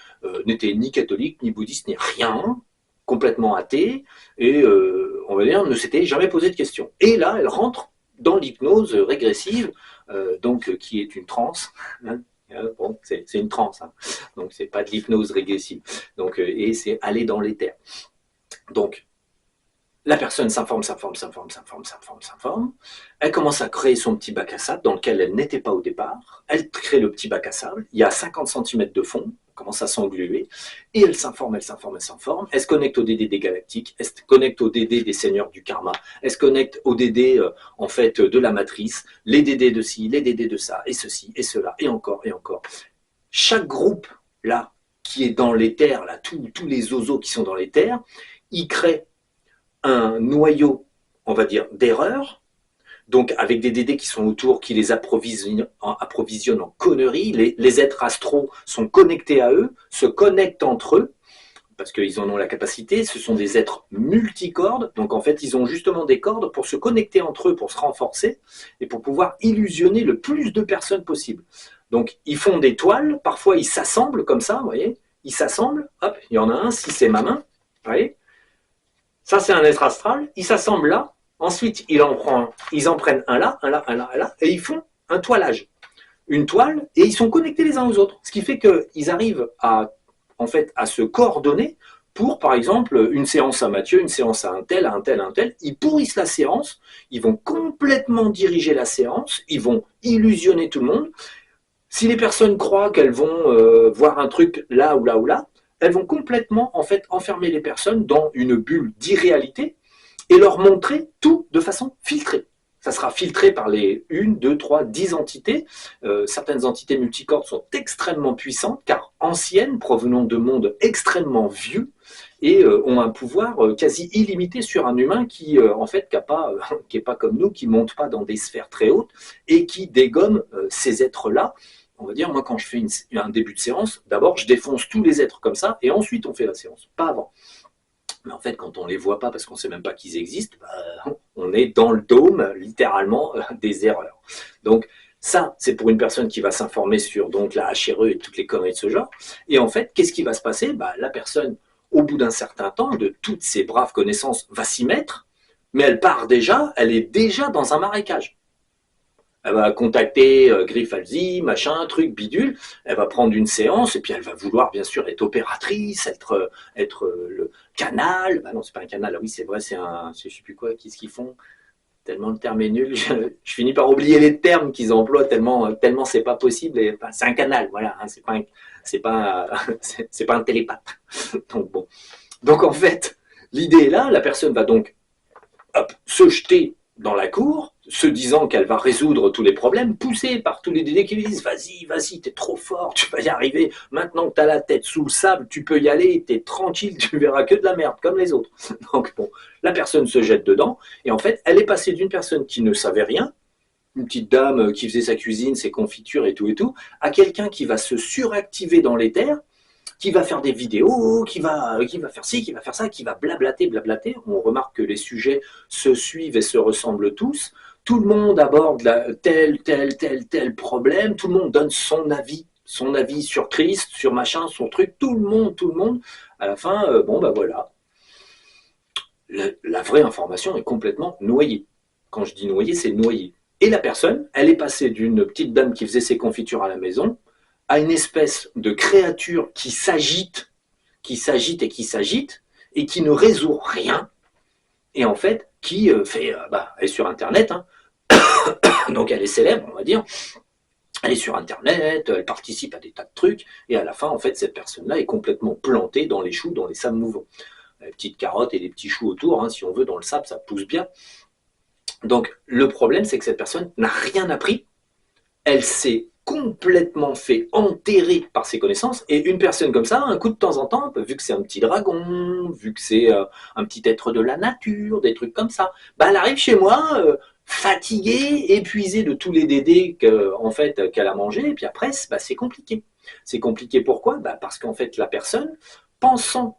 n'était ni catholique, ni bouddhiste, ni rien, complètement athée, et on va dire, ne s'était jamais posé de questions. Et là, elle rentre dans l'hypnose régressive, donc qui est une transe. Hein. Bon, c'est une transe, hein. Donc c'est pas de l'hypnose régressive. Donc, et c'est aller dans l'éther. Donc, la personne s'informe. Elle commence à créer son petit bac à sable dans lequel elle n'était pas au départ. Elle crée le petit bac à sable. Il y a 50 cm de fond. commence à s'engluer, et elle s'informe, elle s'informe, elle s'informe, elle se connecte au DD des galactiques, elle se connecte au DD des seigneurs du karma, elle se connecte au DD en fait de la matrice, les DD de ci, les DD de ça, et ceci, et cela, et encore, et encore. Chaque groupe, là, qui est dans l'éther, là, tous les oiseaux qui sont dans l'éther, ils créent un noyau, on va dire, d'erreurs, donc avec des DD qui sont autour, qui les approvisionnent en conneries. Les êtres astraux sont connectés à eux, se connectent entre eux, parce qu'ils en ont la capacité. Ce sont des êtres multicordes, donc en fait ils ont justement des cordes pour se connecter entre eux, pour se renforcer, et pour pouvoir illusionner le plus de personnes possible. Donc ils font des toiles, parfois ils s'assemblent comme ça, vous voyez, ils s'assemblent, hop, il y en a un, si c'est ma main, vous voyez, ça c'est un être astral, ils s'assemblent là. Ensuite, ils en prennent un là, un là, un là, un là, et ils font un toilage. Une toile, et ils sont connectés les uns aux autres. Ce qui fait qu'ils arrivent en fait, à se coordonner pour, par exemple, une séance à Mathieu, une séance à un tel, à un tel, à un tel. Ils pourrissent la séance, ils vont complètement diriger la séance, ils vont illusionner tout le monde. Si les personnes croient qu'elles vont voir un truc là ou là ou là, elles vont complètement, en fait, enfermer les personnes dans une bulle d'irréalité, et leur montrer tout de façon filtrée. Ça sera filtré par les 1, 2, 3, 10 entités. Certaines entités multicordes sont extrêmement puissantes, car anciennes, provenant de mondes extrêmement vieux, et ont un pouvoir quasi illimité sur un humain qui, en fait, qui n'est pas comme nous, qui ne monte pas dans des sphères très hautes, et qui dégomme ces êtres-là. On va dire, moi, quand je fais un début de séance, d'abord, je défonce tous les êtres comme ça, et ensuite, on fait la séance, pas avant. Mais en fait, quand on ne les voit pas parce qu'on ne sait même pas qu'ils existent, on est dans le dôme, littéralement, des erreurs. Donc, ça, c'est pour une personne qui va s'informer sur donc, la HRE et toutes les conneries de ce genre. Et en fait, qu'est-ce qui va se passer? La personne, au bout d'un certain temps, de toutes ses braves connaissances, va s'y mettre, mais elle est déjà dans un marécage. Elle va contacter Griffalzi, machin, truc, bidule. Elle va prendre une séance et puis elle va vouloir bien sûr être opératrice, être le canal. Non, c'est pas un canal. Ah oui, c'est vrai, c'est un, je sais plus quoi. Qu'est-ce qu'ils font? Tellement le terme est nul, je finis par oublier les termes qu'ils emploient tellement c'est pas possible. C'est un canal, voilà. Hein, c'est pas un télépathe. Donc bon. Donc en fait, l'idée est là. La personne va donc se jeter dans la cour, se disant qu'elle va résoudre tous les problèmes, poussée par tous les dédés qui lui disent vas-y, vas-y, t'es trop fort, tu vas y arriver, maintenant que t'as la tête sous le sable, tu peux y aller, t'es tranquille, tu verras que de la merde, comme les autres. Donc bon, la personne se jette dedans, et en fait, elle est passée d'une personne qui ne savait rien, une petite dame qui faisait sa cuisine, ses confitures et tout, à quelqu'un qui va se suractiver dans l'éther, qui va faire des vidéos, qui va faire ci, qui va faire ça, qui va blablater. On remarque que les sujets se suivent et se ressemblent tous. Tout le monde aborde tel problème. Tout le monde donne son avis sur Christ, sur machin, son truc. Tout le monde. À la fin, voilà. La vraie information est complètement noyée. Quand je dis noyée, c'est noyée. Et la personne, elle est passée d'une petite dame qui faisait ses confitures à la maison à une espèce de créature qui s'agite et qui ne résout rien, et en fait, qui elle est sur Internet, hein. Donc elle est célèbre, on va dire, elle est sur Internet, elle participe à des tas de trucs, et à la fin, en fait, cette personne-là est complètement plantée dans les choux, dans les sables mouvants. Les petites carottes et les petits choux autour, hein, si on veut, dans le sable, ça pousse bien. Donc, le problème, c'est que cette personne n'a rien appris, elle s'est complètement fait enterrer par ses connaissances, et une personne comme ça, un coup de temps en temps, vu que c'est un petit dragon, vu que c'est un petit être de la nature, des trucs comme ça, elle arrive chez moi, fatiguée, épuisée de tous les dédés qu'elle a mangé, et puis après, c'est compliqué. C'est compliqué pourquoi? Parce qu'en fait, la personne, pensant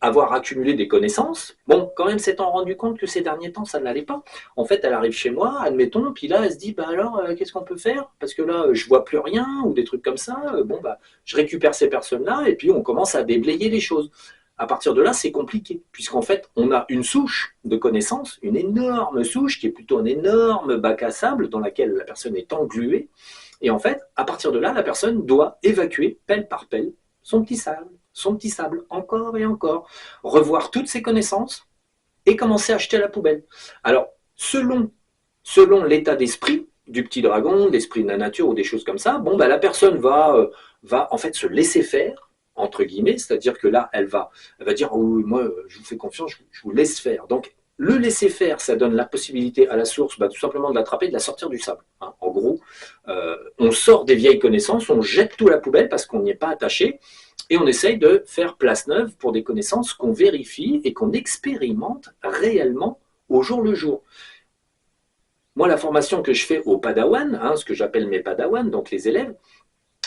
avoir accumulé des connaissances, quand même s'étant rendu compte que ces derniers temps, ça n'allait pas. En fait, elle arrive chez moi, admettons, puis là, elle se dit, alors, qu'est-ce qu'on peut faire? Parce que là, je vois plus rien, ou des trucs comme ça. Je récupère ces personnes-là, et puis on commence à déblayer les choses. À partir de là, c'est compliqué, puisqu'en fait, on a une souche de connaissances, une énorme souche, qui est plutôt un énorme bac à sable, dans laquelle la personne est engluée, et en fait, à partir de là, la personne doit évacuer, pelle par pelle, son petit sable, encore et encore, revoir toutes ses connaissances et commencer à acheter à la poubelle. Alors, selon l'état d'esprit du petit dragon, l'esprit de la nature ou des choses comme ça, la personne va va en fait se laisser faire, entre guillemets, c'est-à-dire que là, elle va dire, oh, oui, moi, je vous fais confiance, je vous laisse faire. Donc, le laisser faire, ça donne la possibilité à la source tout simplement de l'attraper, de la sortir du sable. Hein. En gros, on sort des vieilles connaissances, on jette tout à la poubelle parce qu'on n'y est pas attaché, et on essaye de faire place neuve pour des connaissances qu'on vérifie et qu'on expérimente réellement au jour le jour. Moi, la formation que je fais aux Padawan, hein, ce que j'appelle mes Padawan, donc les élèves,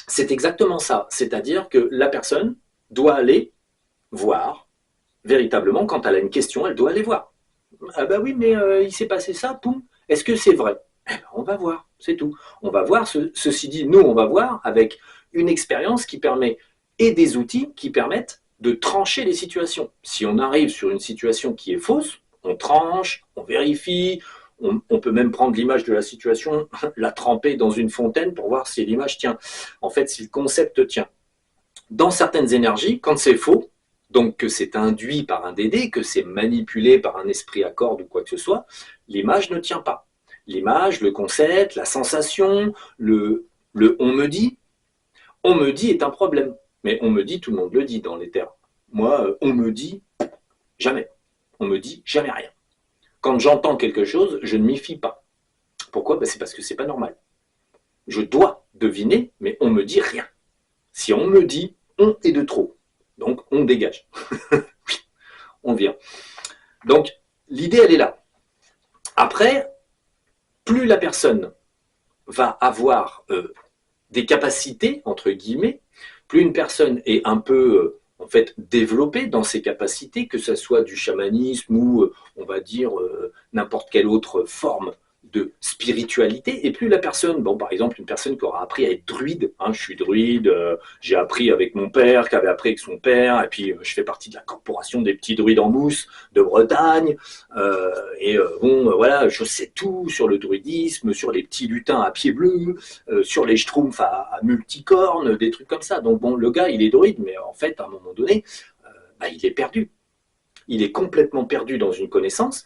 c'est exactement ça. C'est-à-dire que la personne doit aller voir, véritablement, quand elle a une question, elle doit aller voir. Ah bah oui, mais il s'est passé ça, poum. Est-ce que c'est vrai? Eh ben, on va voir, c'est tout. On va voir, ceci dit, nous, on va voir avec une expérience qui permet et des outils qui permettent de trancher les situations. Si on arrive sur une situation qui est fausse, on tranche, on vérifie, on peut même prendre l'image de la situation, la tremper dans une fontaine pour voir si l'image tient. En fait, si le concept tient. Dans certaines énergies, quand c'est faux, donc que c'est induit par un dédé, que c'est manipulé par un esprit à cordes ou quoi que ce soit, l'image ne tient pas. L'image, le concept, la sensation, le on me dit est un problème. Mais on me dit, tout le monde le dit dans les terres. Moi, on me dit jamais. On me dit jamais rien. Quand j'entends quelque chose, je ne m'y fie pas. Pourquoi? C'est parce que c'est pas normal. Je dois deviner, mais on me dit rien. Si on me dit, on est de trop. Donc, on dégage. On vient. Donc, l'idée, elle est là. Après, plus la personne va avoir des capacités, entre guillemets, plus une personne est un peu, en fait, développée dans ses capacités, que ce soit du chamanisme ou, on va dire, n'importe quelle autre forme de spiritualité, et plus la personne, bon, par exemple, une personne qui aura appris à être druide, hein, je suis druide, j'ai appris avec mon père, qui avait appris avec son père, et puis je fais partie de la corporation des petits druides en mousse de Bretagne, voilà, je sais tout sur le druidisme, sur les petits lutins à pieds bleus, sur les schtroumpfs à multicornes, des trucs comme ça. Donc bon, le gars, il est druide, mais en fait, à un moment donné, il est perdu. Il est complètement perdu dans une connaissance,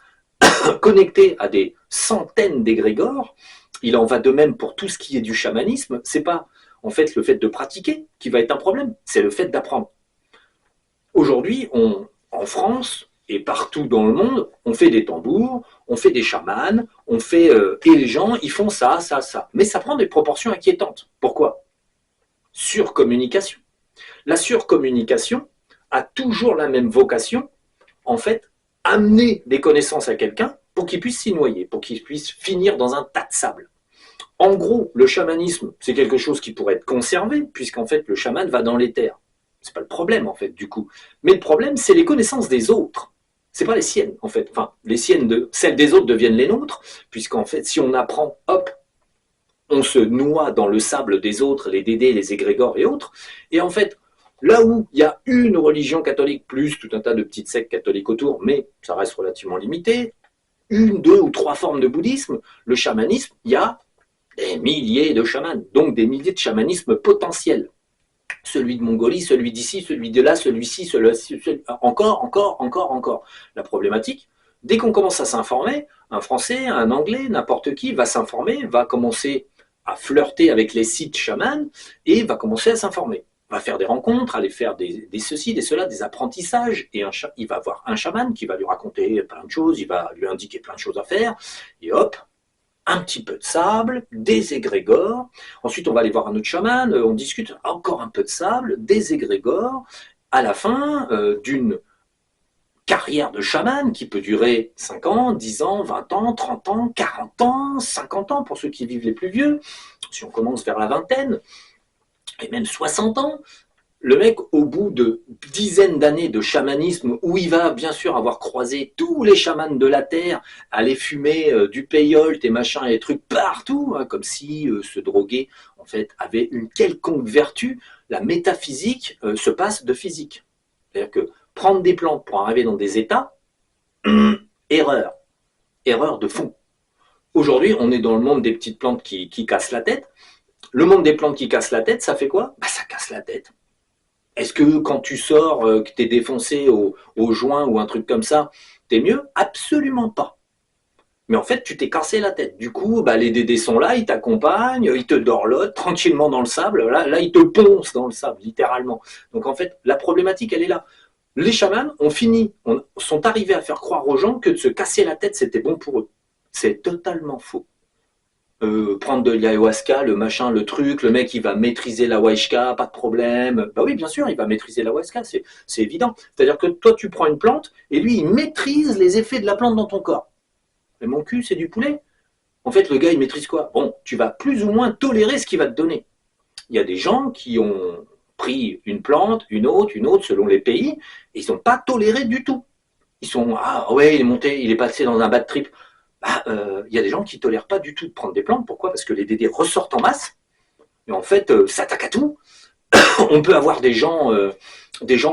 connecté à des centaines d'égrégores. Il en va de même pour tout ce qui est du chamanisme. C'est pas en fait le fait de pratiquer qui va être un problème, c'est le fait d'apprendre. Aujourd'hui, en France et partout dans le monde, on fait des tambours, on fait des chamans, on fait et les gens ils font ça, ça, ça. Mais ça prend des proportions inquiétantes. Pourquoi? Surcommunication. La surcommunication a toujours la même vocation, en fait, amener des connaissances à quelqu'un pour qu'il puisse s'y noyer, pour qu'il puisse finir dans un tas de sable. En gros, le chamanisme, c'est quelque chose qui pourrait être conservé, puisqu'en fait, le chaman va dans les terres. C'est pas le problème, en fait, du coup. Mais le problème, c'est les connaissances des autres. C'est pas les siennes, en fait. Enfin, les siennes, celles des autres deviennent les nôtres, puisqu'en fait, si on apprend, hop, on se noie dans le sable des autres, les dédés, les égrégores et autres. Et en fait, là où il y a une religion catholique, plus tout un tas de petites sectes catholiques autour, mais ça reste relativement limité, une, deux ou trois formes de bouddhisme, le chamanisme, il y a des milliers de chamans, donc des milliers de chamanismes potentiels. Celui de Mongolie, celui d'ici, celui de là, celui-ci, celui-ci, encore. La problématique, dès qu'on commence à s'informer, un Français, un Anglais, n'importe qui va s'informer, va commencer à flirter avec les sites chamans et va commencer à s'informer. Va faire des rencontres, aller faire des ceci, des cela, des apprentissages, et il va avoir un chaman qui va lui raconter plein de choses, il va lui indiquer plein de choses à faire, et hop, un petit peu de sable, des égrégores, ensuite on va aller voir un autre chaman, on discute encore un peu de sable, des égrégores, à la fin d'une carrière de chaman qui peut durer 5 ans, 10 ans, 20 ans, 30 ans, 40 ans, 50 ans pour ceux qui vivent les plus vieux, si on commence vers la vingtaine, et même 60 ans, le mec, au bout de dizaines d'années de chamanisme, où il va bien sûr avoir croisé tous les chamans de la Terre, aller fumer du peyote et machin et trucs partout, hein, comme si se droguer, en fait, avait une quelconque vertu, la métaphysique se passe de physique. C'est-à-dire que prendre des plantes pour arriver dans des états, erreur. Erreur de fond. Aujourd'hui, on est dans le monde des petites plantes qui cassent la tête. Le monde des plantes qui cassent la tête, ça fait quoi? Ça casse la tête. Est-ce que quand tu sors, que tu es défoncé au joint ou un truc comme ça, t'es mieux? Absolument pas. Mais en fait, tu t'es cassé la tête. Du coup, bah, les dédés sont là, ils t'accompagnent, ils te dorlotent tranquillement dans le sable. Là, ils te poncent dans le sable, littéralement. Donc en fait, la problématique, elle est là. Les chamans sont arrivés à faire croire aux gens que de se casser la tête, c'était bon pour eux. C'est totalement faux. Prendre de l'ayahuasca, le machin, le truc, le mec il va maîtriser l'ayahuasca, pas de problème. Bah oui, bien sûr, il va maîtriser l'ayahuasca, c'est évident. C'est-à-dire que toi tu prends une plante et lui il maîtrise les effets de la plante dans ton corps. Mais mon cul, c'est du poulet. En fait, le gars il maîtrise quoi? Bon, tu vas plus ou moins tolérer ce qu'il va te donner. Il y a des gens qui ont pris une plante, une autre, selon les pays, et ils n'ont pas toléré du tout. Ils sont, ah ouais, il est monté, il est passé dans un bad trip. Bah, y a des gens qui ne tolèrent pas du tout de prendre des plantes. Pourquoi? Parce que les dédés ressortent en masse. Et en fait, ça attaque à tout. On peut avoir des gens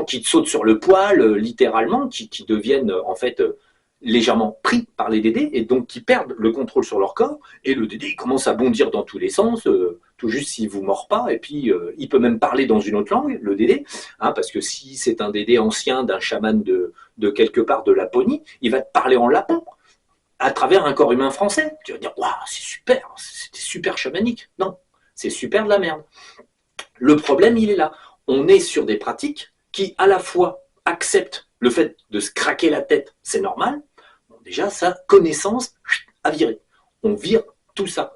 qui te sautent sur le poil, littéralement, qui deviennent en fait légèrement pris par les dédés et donc qui perdent le contrôle sur leur corps. Et le dédé il commence à bondir dans tous les sens, tout juste s'il vous mord pas. Et puis il peut même parler dans une autre langue, le dédé, hein, parce que si c'est un dédé ancien d'un chaman de quelque part de Laponie, il va te parler en lapon à travers un corps humain français. Tu vas dire, waouh, c'est super, c'était super chamanique. Non, c'est super de la merde. Le problème, il est là. On est sur des pratiques qui, à la fois, acceptent le fait de se craquer la tête, c'est normal. Bon, déjà, ça, connaissance à virer. On vire tout ça.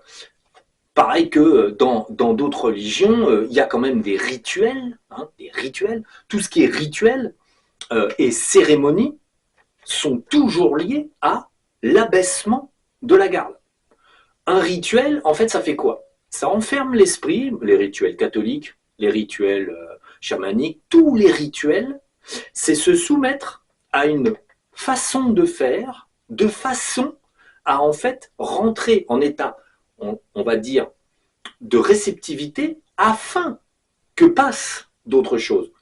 Pareil que dans d'autres religions, il y a quand même des rituels, hein, des rituels. Tout ce qui est rituel et cérémonie sont toujours liés à l'abaissement de la garde. Un rituel, en fait, ça fait quoi? Ça enferme l'esprit, les rituels catholiques, les rituels chamaniques, tous les rituels, c'est se soumettre à une façon de faire, de façon à en fait rentrer en état, on va dire, de réceptivité afin que passe d'autres choses.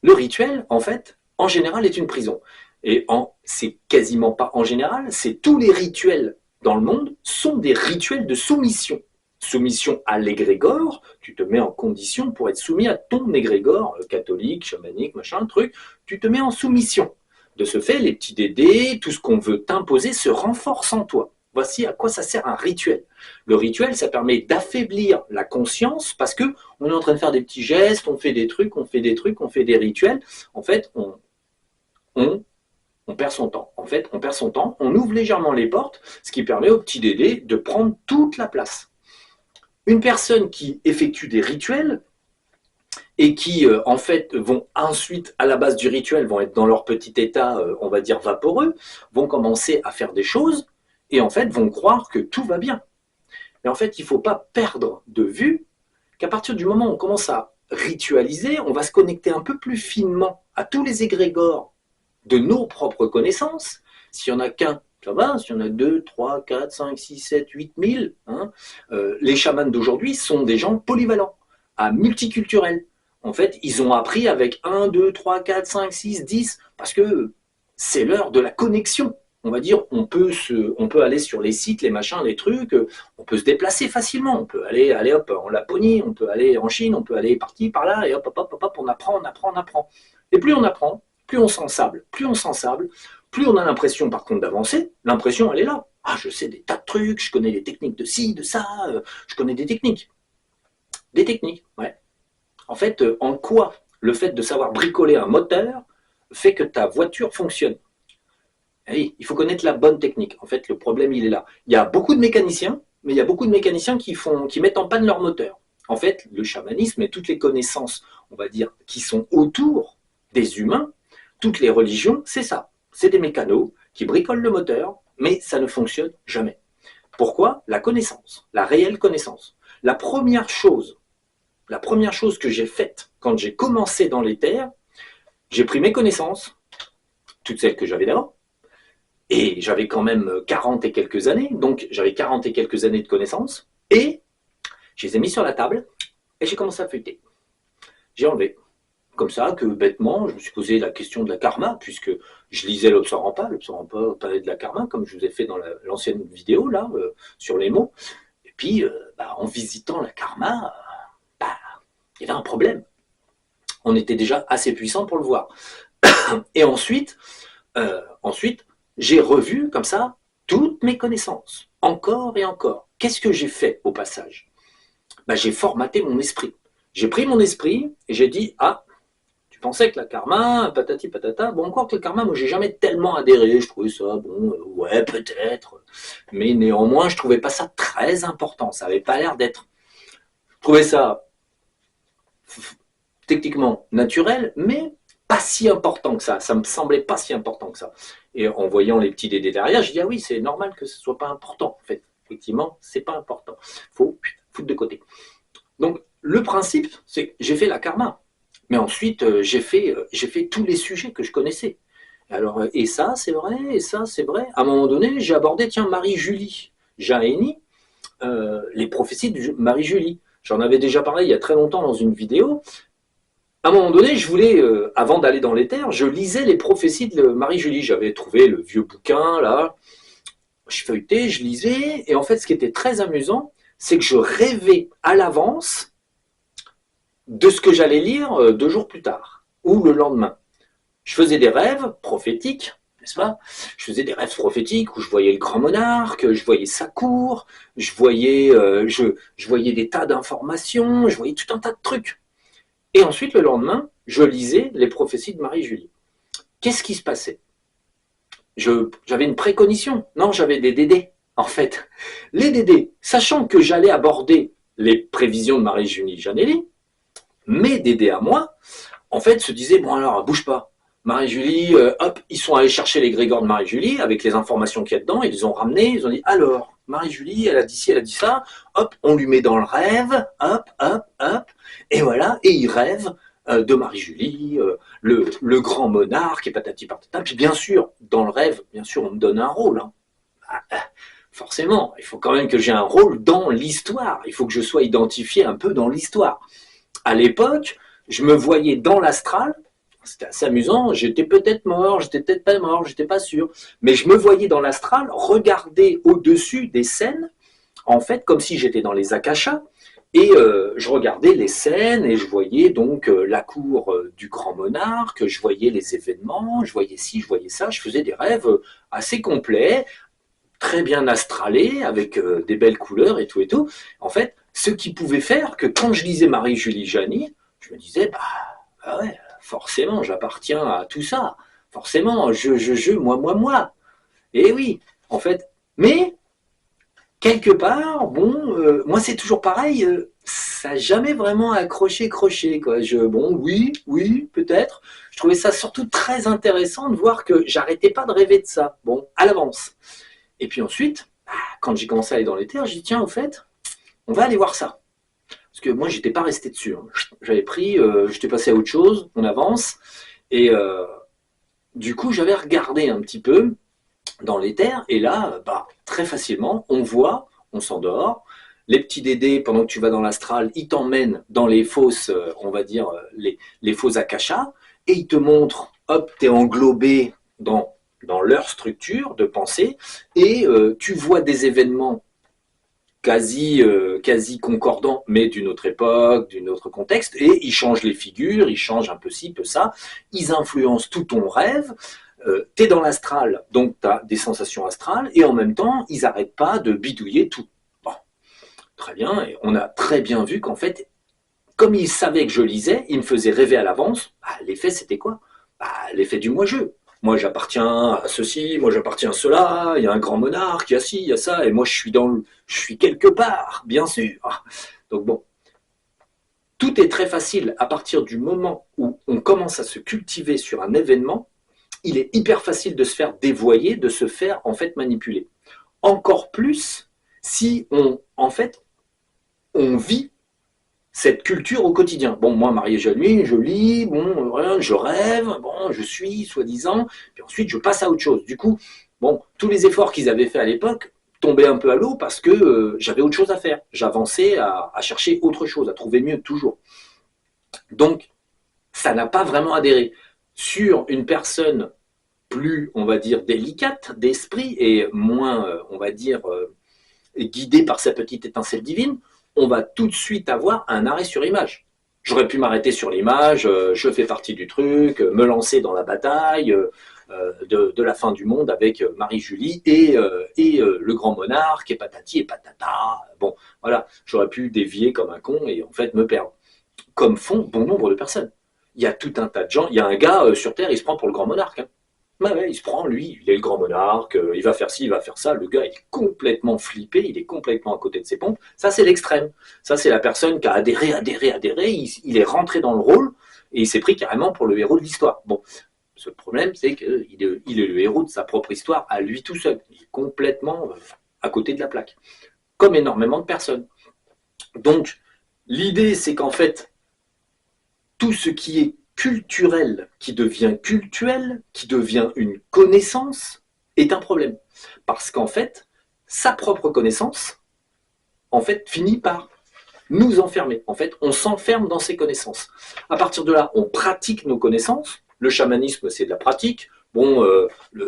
Le rituel, en fait, en général, est une prison. Et c'est quasiment pas en général, c'est tous les rituels dans le monde sont des rituels de soumission. Soumission à l'égrégore, tu te mets en condition pour être soumis à ton égrégore, catholique, chamanique, machin, truc, tu te mets en soumission. De ce fait, les petits dédés, tout ce qu'on veut t'imposer se renforce en toi. Voici à quoi ça sert un rituel. Le rituel, ça permet d'affaiblir la conscience parce que on est en train de faire des petits gestes, on fait des trucs, on fait des rituels. En fait, on perd son temps. En fait, on perd son temps, on ouvre légèrement les portes, ce qui permet au petit dédé de prendre toute la place. Une personne qui effectue des rituels et qui, en fait, vont ensuite, à la base du rituel, vont être dans leur petit état, on va dire, vaporeux, vont commencer à faire des choses et, en fait, vont croire que tout va bien. Mais en fait, il ne faut pas perdre de vue qu'à partir du moment où on commence à ritualiser, on va se connecter un peu plus finement à tous les égrégores de nos propres connaissances. S'il n'y en a qu'un, ça va. S'il y en a 2, 3, 4, 5, 6, 7, 8 000, hein, les chamans d'aujourd'hui sont des gens polyvalents, à multiculturels. En fait, ils ont appris avec 1, 2, 3, 4, 5, 6, 10, parce que c'est l'heure de la connexion. On va dire, on peut aller sur les sites, les machins, les trucs, on peut se déplacer facilement, on peut aller hop, en Laponie, on peut aller en Chine, on peut aller par-ci, par-là, et hop, hop, hop, hop, on apprend. Et plus on apprend, plus on s'ensable, plus on a l'impression par contre d'avancer, l'impression elle est là. Ah, je sais des tas de trucs, je connais les techniques de ci, de ça, je connais des techniques. Des techniques, ouais. En fait, en quoi le fait de savoir bricoler un moteur fait que ta voiture fonctionne? Oui, il faut connaître la bonne technique. En fait, le problème, il est là. Il y a beaucoup de mécaniciens, mais il y a beaucoup de mécaniciens qui mettent en panne leur moteur. En fait, le chamanisme et toutes les connaissances, on va dire, qui sont autour des humains, toutes les religions, c'est ça. C'est des mécanos qui bricolent le moteur, mais ça ne fonctionne jamais. Pourquoi? La connaissance, la réelle connaissance. La première chose que j'ai faite quand j'ai commencé dans les terres, j'ai pris mes connaissances, toutes celles que j'avais d'avant, et j'avais quand même 40 et quelques années, donc j'avais 40 et quelques années de connaissances, et je les ai mis sur la table, et j'ai commencé à feuilleter. J'ai enlevé. Comme ça, que bêtement, je me suis posé la question de la karma, puisque je lisais l'Obsorampa parlait de la karma, comme je vous ai fait dans l'ancienne vidéo, là, sur les mots. Et puis, en visitant la karma, il y avait un problème. On était déjà assez puissant pour le voir. Et ensuite, j'ai revu, comme ça, toutes mes connaissances, encore et encore. Qu'est-ce que j'ai fait au passage? Ben, j'ai formaté mon esprit. J'ai pris mon esprit et j'ai dit, ah, tu pensais que la karma, patati patata, bon, encore que le karma, moi j'ai jamais tellement adhéré, je trouvais ça, bon, ouais, peut-être, mais néanmoins, je trouvais pas ça très important, ça avait pas l'air d'être, je trouvais ça techniquement naturel, mais pas si important que ça me semblait pas si important que ça. Et en voyant les petits dédés derrière, j'ai dit, ah oui, c'est normal que ce soit pas important, en fait, effectivement, c'est pas important, faut foutre de côté. Donc, le principe, c'est que j'ai fait la karma. Mais ensuite, j'ai fait tous les sujets que je connaissais. Alors, et ça, c'est vrai, et ça, c'est vrai. À un moment donné, j'ai abordé, tiens, Marie-Julie Jaéni, les prophéties de Marie-Julie. J'en avais déjà parlé il y a très longtemps dans une vidéo. À un moment donné, je voulais, avant d'aller dans l'éther, je lisais les prophéties de Marie-Julie. J'avais trouvé le vieux bouquin, là. Je feuilletais, je lisais. Et en fait, ce qui était très amusant, c'est que je rêvais à l'avance de ce que j'allais lire 2 jours plus tard ou le lendemain. Je faisais des rêves prophétiques, n'est-ce pas? Je faisais des rêves prophétiques où je voyais le grand monarque, je voyais sa cour, je voyais des tas d'informations, je voyais tout un tas de trucs. Et ensuite, le lendemain, je lisais les prophéties de Marie-Julie. Qu'est-ce qui se passait? J'avais une précognition. Non, j'avais des dédés, en fait. Les dédés, sachant que j'allais aborder les prévisions de Marie-Julie Janelli, mes dédés à moi, en fait, se disaient, bon alors, bouge pas. Marie-Julie, hop, ils sont allés chercher les grégores de Marie-Julie avec les informations qu'il y a dedans, ils les ont ramenés, ils ont dit, alors, Marie-Julie, elle a dit ci, elle a dit ça, hop, on lui met dans le rêve, hop, hop, hop, et voilà, et il rêve de Marie-Julie, le grand monarque, et patati patata. Puis bien sûr, dans le rêve, bien sûr, on me donne un rôle. Hein. Forcément, il faut quand même que j'ai un rôle dans l'histoire, il faut que je sois identifié un peu dans l'histoire. À l'époque, je me voyais dans l'astral, c'était assez amusant, j'étais peut-être mort, j'étais peut-être pas mort, j'étais pas sûr, mais je me voyais dans l'astral regarder au-dessus des scènes, en fait, comme si j'étais dans les akashas, et je regardais les scènes et je voyais donc la cour du grand monarque, je voyais les événements, je voyais ci, je voyais ça, je faisais des rêves assez complets, très bien astralés, avec des belles couleurs et tout et tout. En fait, ce qui pouvait faire que quand je lisais Marie-Julie Jaéni, je me disais, bah ouais, forcément, j'appartiens à tout ça. Forcément, moi. Et oui, en fait. Mais, quelque part, bon, moi c'est toujours pareil, ça n'a jamais vraiment accroché, croché, quoi. Bon, oui, peut-être. Je trouvais ça surtout très intéressant de voir que j'arrêtais pas de rêver de ça, bon, à l'avance. Et puis ensuite, quand j'ai commencé à aller dans les terres, j'ai dit, tiens, au fait, on va aller voir ça. Parce que moi, j'étais pas resté dessus. Hein. J'avais pris, j'étais passé à autre chose, on avance. Et du coup, j'avais regardé un petit peu dans les terres. Et là, très facilement, on voit, on s'endort. Les petits dédés, pendant que tu vas dans l'astral, ils t'emmènent dans les fosses, on va dire, les fosses akashas. Et ils te montrent, hop, t'es englobé dans leur structure de pensée. Et tu vois des événements quasi concordant, mais d'une autre époque, d'un autre contexte, et ils changent les figures, ils changent un peu ci, peu ça, ils influencent tout ton rêve, t'es dans l'astral, donc t'as des sensations astrales, et en même temps, ils n'arrêtent pas de bidouiller tout. Bon, très bien, et on a très bien vu qu'en fait, comme ils savaient que je lisais, ils me faisaient rêver à l'avance, l'effet c'était quoi? L'effet du moi-je. Moi j'appartiens à ceci, moi j'appartiens à cela, il y a un grand monarque, il y a ci, il y a ça, et moi je suis quelque part, bien sûr. Donc bon, tout est très facile à partir du moment où on commence à se cultiver sur un événement, il est hyper facile de se faire dévoyer, de se faire en fait manipuler. Encore plus si en fait, on vit cette culture au quotidien. Bon, moi, Marie-Julie, je lis, bon, je rêve, bon, je suis, soi-disant, puis ensuite, je passe à autre chose. Du coup, bon, tous les efforts qu'ils avaient fait à l'époque tombaient un peu à l'eau parce que j'avais autre chose à faire. J'avançais à chercher autre chose, à trouver mieux toujours. Donc, ça n'a pas vraiment adhéré. Sur une personne plus, on va dire, délicate d'esprit et moins, on va dire, guidée par sa petite étincelle divine, on va tout de suite avoir un arrêt sur image. J'aurais pu m'arrêter sur l'image, je fais partie du truc, me lancer dans la bataille, de la fin du monde avec Marie-Julie et le grand monarque et patati et patata. Bon, voilà, j'aurais pu dévier comme un con et en fait me perdre. Comme font bon nombre de personnes. Il y a tout un tas de gens. Il y a un gars sur Terre, il se prend pour le grand monarque. Hein. Ouais, il se prend, lui, il est le grand monarque, il va faire ci, il va faire ça. Le gars, il est complètement flippé, il est complètement à côté de ses pompes. Ça, c'est l'extrême. Ça, c'est la personne qui a adhéré, il est rentré dans le rôle et il s'est pris carrément pour le héros de l'histoire. Bon, ce problème, c'est qu'il est le héros de sa propre histoire à lui tout seul. Il est complètement à côté de la plaque. Comme énormément de personnes. Donc, l'idée, c'est qu'en fait, tout ce qui est culturel, qui devient cultuel, qui devient une connaissance, est un problème. Parce qu'en fait, sa propre connaissance, en fait, finit par nous enfermer. En fait, on s'enferme dans ses connaissances. À partir de là, on pratique nos connaissances. Le chamanisme, c'est de la pratique. Bon,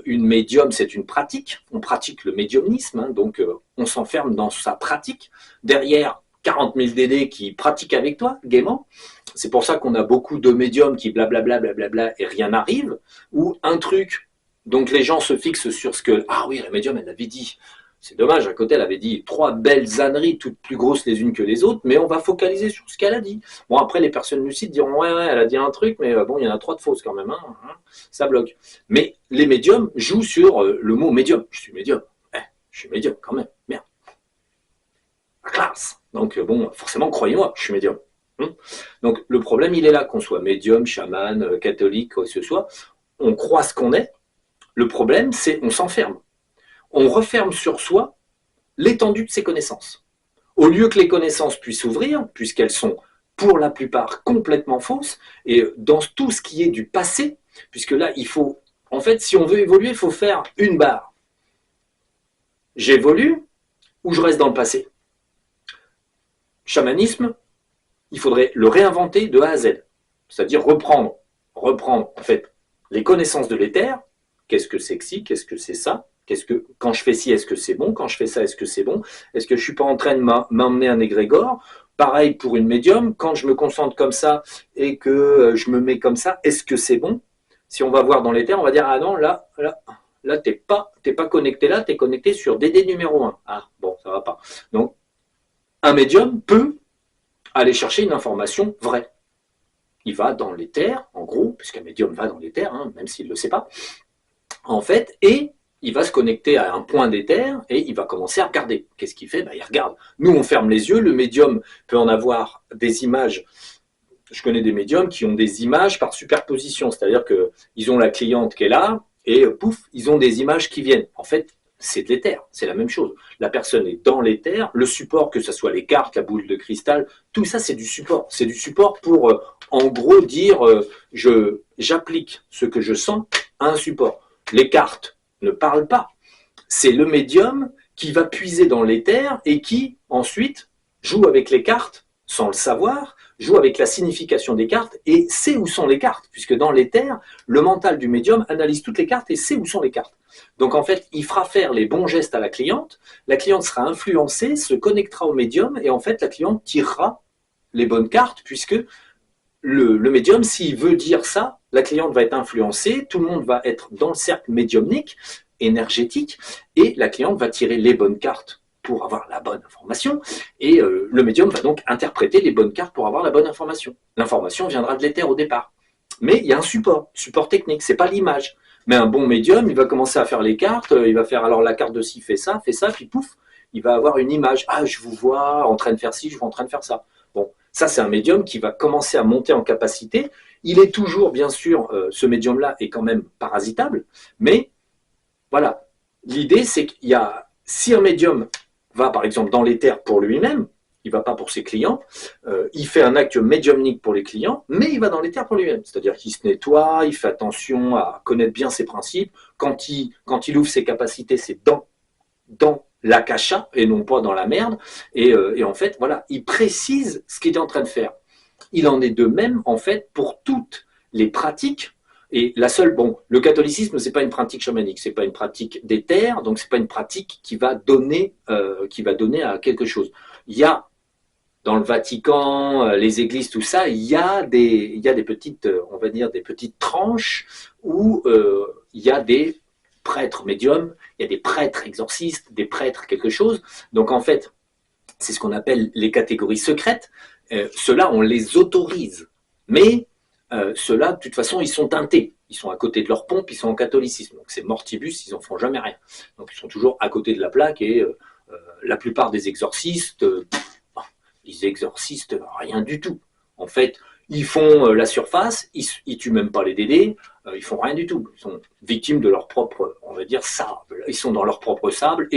une médium, c'est une pratique. On pratique le médiumnisme, hein, donc on s'enferme dans sa pratique. Derrière, 40 000 DD qui pratiquent avec toi, gaiement. C'est pour ça qu'on a beaucoup de médiums qui blablabla, blablabla, et rien n'arrive. Ou un truc, donc les gens se fixent sur ce que, ah oui, la médium, elle avait dit. C'est dommage, à côté, elle avait dit 3 belles âneries, toutes plus grosses les unes que les autres, mais on va focaliser sur ce qu'elle a dit. Bon, après, les personnes lucides diront, ouais, elle a dit un truc, mais bon, il y en a 3 de fausses quand même, hein, ça bloque. Mais les médiums jouent sur le mot médium. Je suis médium. Je suis médium quand même, merde. La classe. Donc, bon, forcément, croyez-moi, je suis médium. Donc, le problème, il est là, qu'on soit médium, chaman, catholique, quoi que ce soit. On croit ce qu'on est. Le problème, c'est on s'enferme. On referme sur soi l'étendue de ses connaissances. Au lieu que les connaissances puissent s'ouvrir, puisqu'elles sont pour la plupart complètement fausses, et dans tout ce qui est du passé, puisque là, il faut, en fait, si on veut évoluer, il faut faire une barre. J'évolue ou je reste dans le passé. Chamanisme, il faudrait le réinventer de A à Z, c'est-à-dire reprendre en fait les connaissances de l'éther. Qu'est-ce que c'est que ci, qu'est-ce que c'est ça, quand je fais ci, est-ce que c'est bon, quand je fais ça, est-ce que c'est bon, est-ce que je suis pas en train de m'emmener un égrégore. Pareil pour une médium, quand je me concentre comme ça et que je me mets comme ça, est-ce que c'est bon? Si on va voir dans l'éther, on va dire ah non, là t'es pas connecté là, t'es connecté sur DD numéro 1. Ah bon, ça va pas. Donc un médium peut aller chercher une information vraie. Il va dans l'éther, en gros, puisqu'un médium va dans l'éther, hein, même s'il ne le sait pas, en fait, et il va se connecter à un point d'éther et il va commencer à regarder. Qu'est-ce qu'il fait? Il regarde. Nous, on ferme les yeux, le médium peut en avoir des images. Je connais des médiums qui ont des images par superposition, c'est-à-dire qu'ils ont la cliente qui est là, et pouf, ils ont des images qui viennent. En fait, c'est de l'éther, c'est la même chose. La personne est dans l'éther, le support, que ce soit les cartes, la boule de cristal, tout ça c'est du support. C'est du support pour, en gros, dire j'applique ce que je sens à un support. Les cartes ne parlent pas. C'est le médium qui va puiser dans l'éther et qui, ensuite, joue avec les cartes, sans le savoir, joue avec la signification des cartes et sait où sont les cartes, puisque dans l'éther, le mental du médium analyse toutes les cartes et sait où sont les cartes. Donc en fait, il fera faire les bons gestes à la cliente sera influencée, se connectera au médium, et en fait, la cliente tirera les bonnes cartes, puisque le médium, s'il veut dire ça, la cliente va être influencée, tout le monde va être dans le cercle médiumnique, énergétique, et la cliente va tirer les bonnes cartes pour avoir la bonne information, et le médium va donc interpréter les bonnes cartes pour avoir la bonne information. L'information viendra de l'éther au départ. Mais il y a un support technique, c'est pas l'image. Mais un bon médium, il va commencer à faire les cartes, il va faire alors la carte de ci, fait ça, puis pouf, il va avoir une image. Ah, je vous vois en train de faire ci, je vous vois en train de faire ça. Bon, ça c'est un médium qui va commencer à monter en capacité. Il est toujours, bien sûr, ce médium-là est quand même parasitable, mais voilà. L'idée, c'est qu'il y a, si un médium va par exemple dans l'éther pour lui-même, il ne va pas pour ses clients, il fait un acte médiumnique pour les clients, mais il va dans l'éther pour lui-même. C'est-à-dire qu'il se nettoie, il fait attention à connaître bien ses principes. Quand il ouvre ses capacités, c'est dans l'akasha et non pas dans la merde. Et en fait, voilà, il précise ce qu'il est en train de faire. Il en est de même, en fait, pour toutes les pratiques. Et la seule, bon, le catholicisme, c'est pas une pratique chamanique, c'est pas une pratique d'éther, donc c'est pas une pratique qui va donner à quelque chose. Il y a dans le Vatican, les églises, tout ça, il y a des petites, on va dire, des petites tranches où il y a des prêtres médiums, il y a des prêtres exorcistes, des prêtres quelque chose. Donc en fait, c'est ce qu'on appelle les catégories secrètes. Ceux-là, on les autorise. Mais ceux-là, de toute façon, ils sont teintés. Ils sont à côté de leur pompe, ils sont en catholicisme. Donc c'est mortibus, ils n'en font jamais rien. Donc ils sont toujours à côté de la plaque et la plupart des exorcistes, ils exorcisent rien du tout. En fait, ils font la surface, ils tuent même pas les dédés, ils font rien du tout. Ils sont victimes de leur propre, on va dire, sable. Ils sont dans leur propre sable et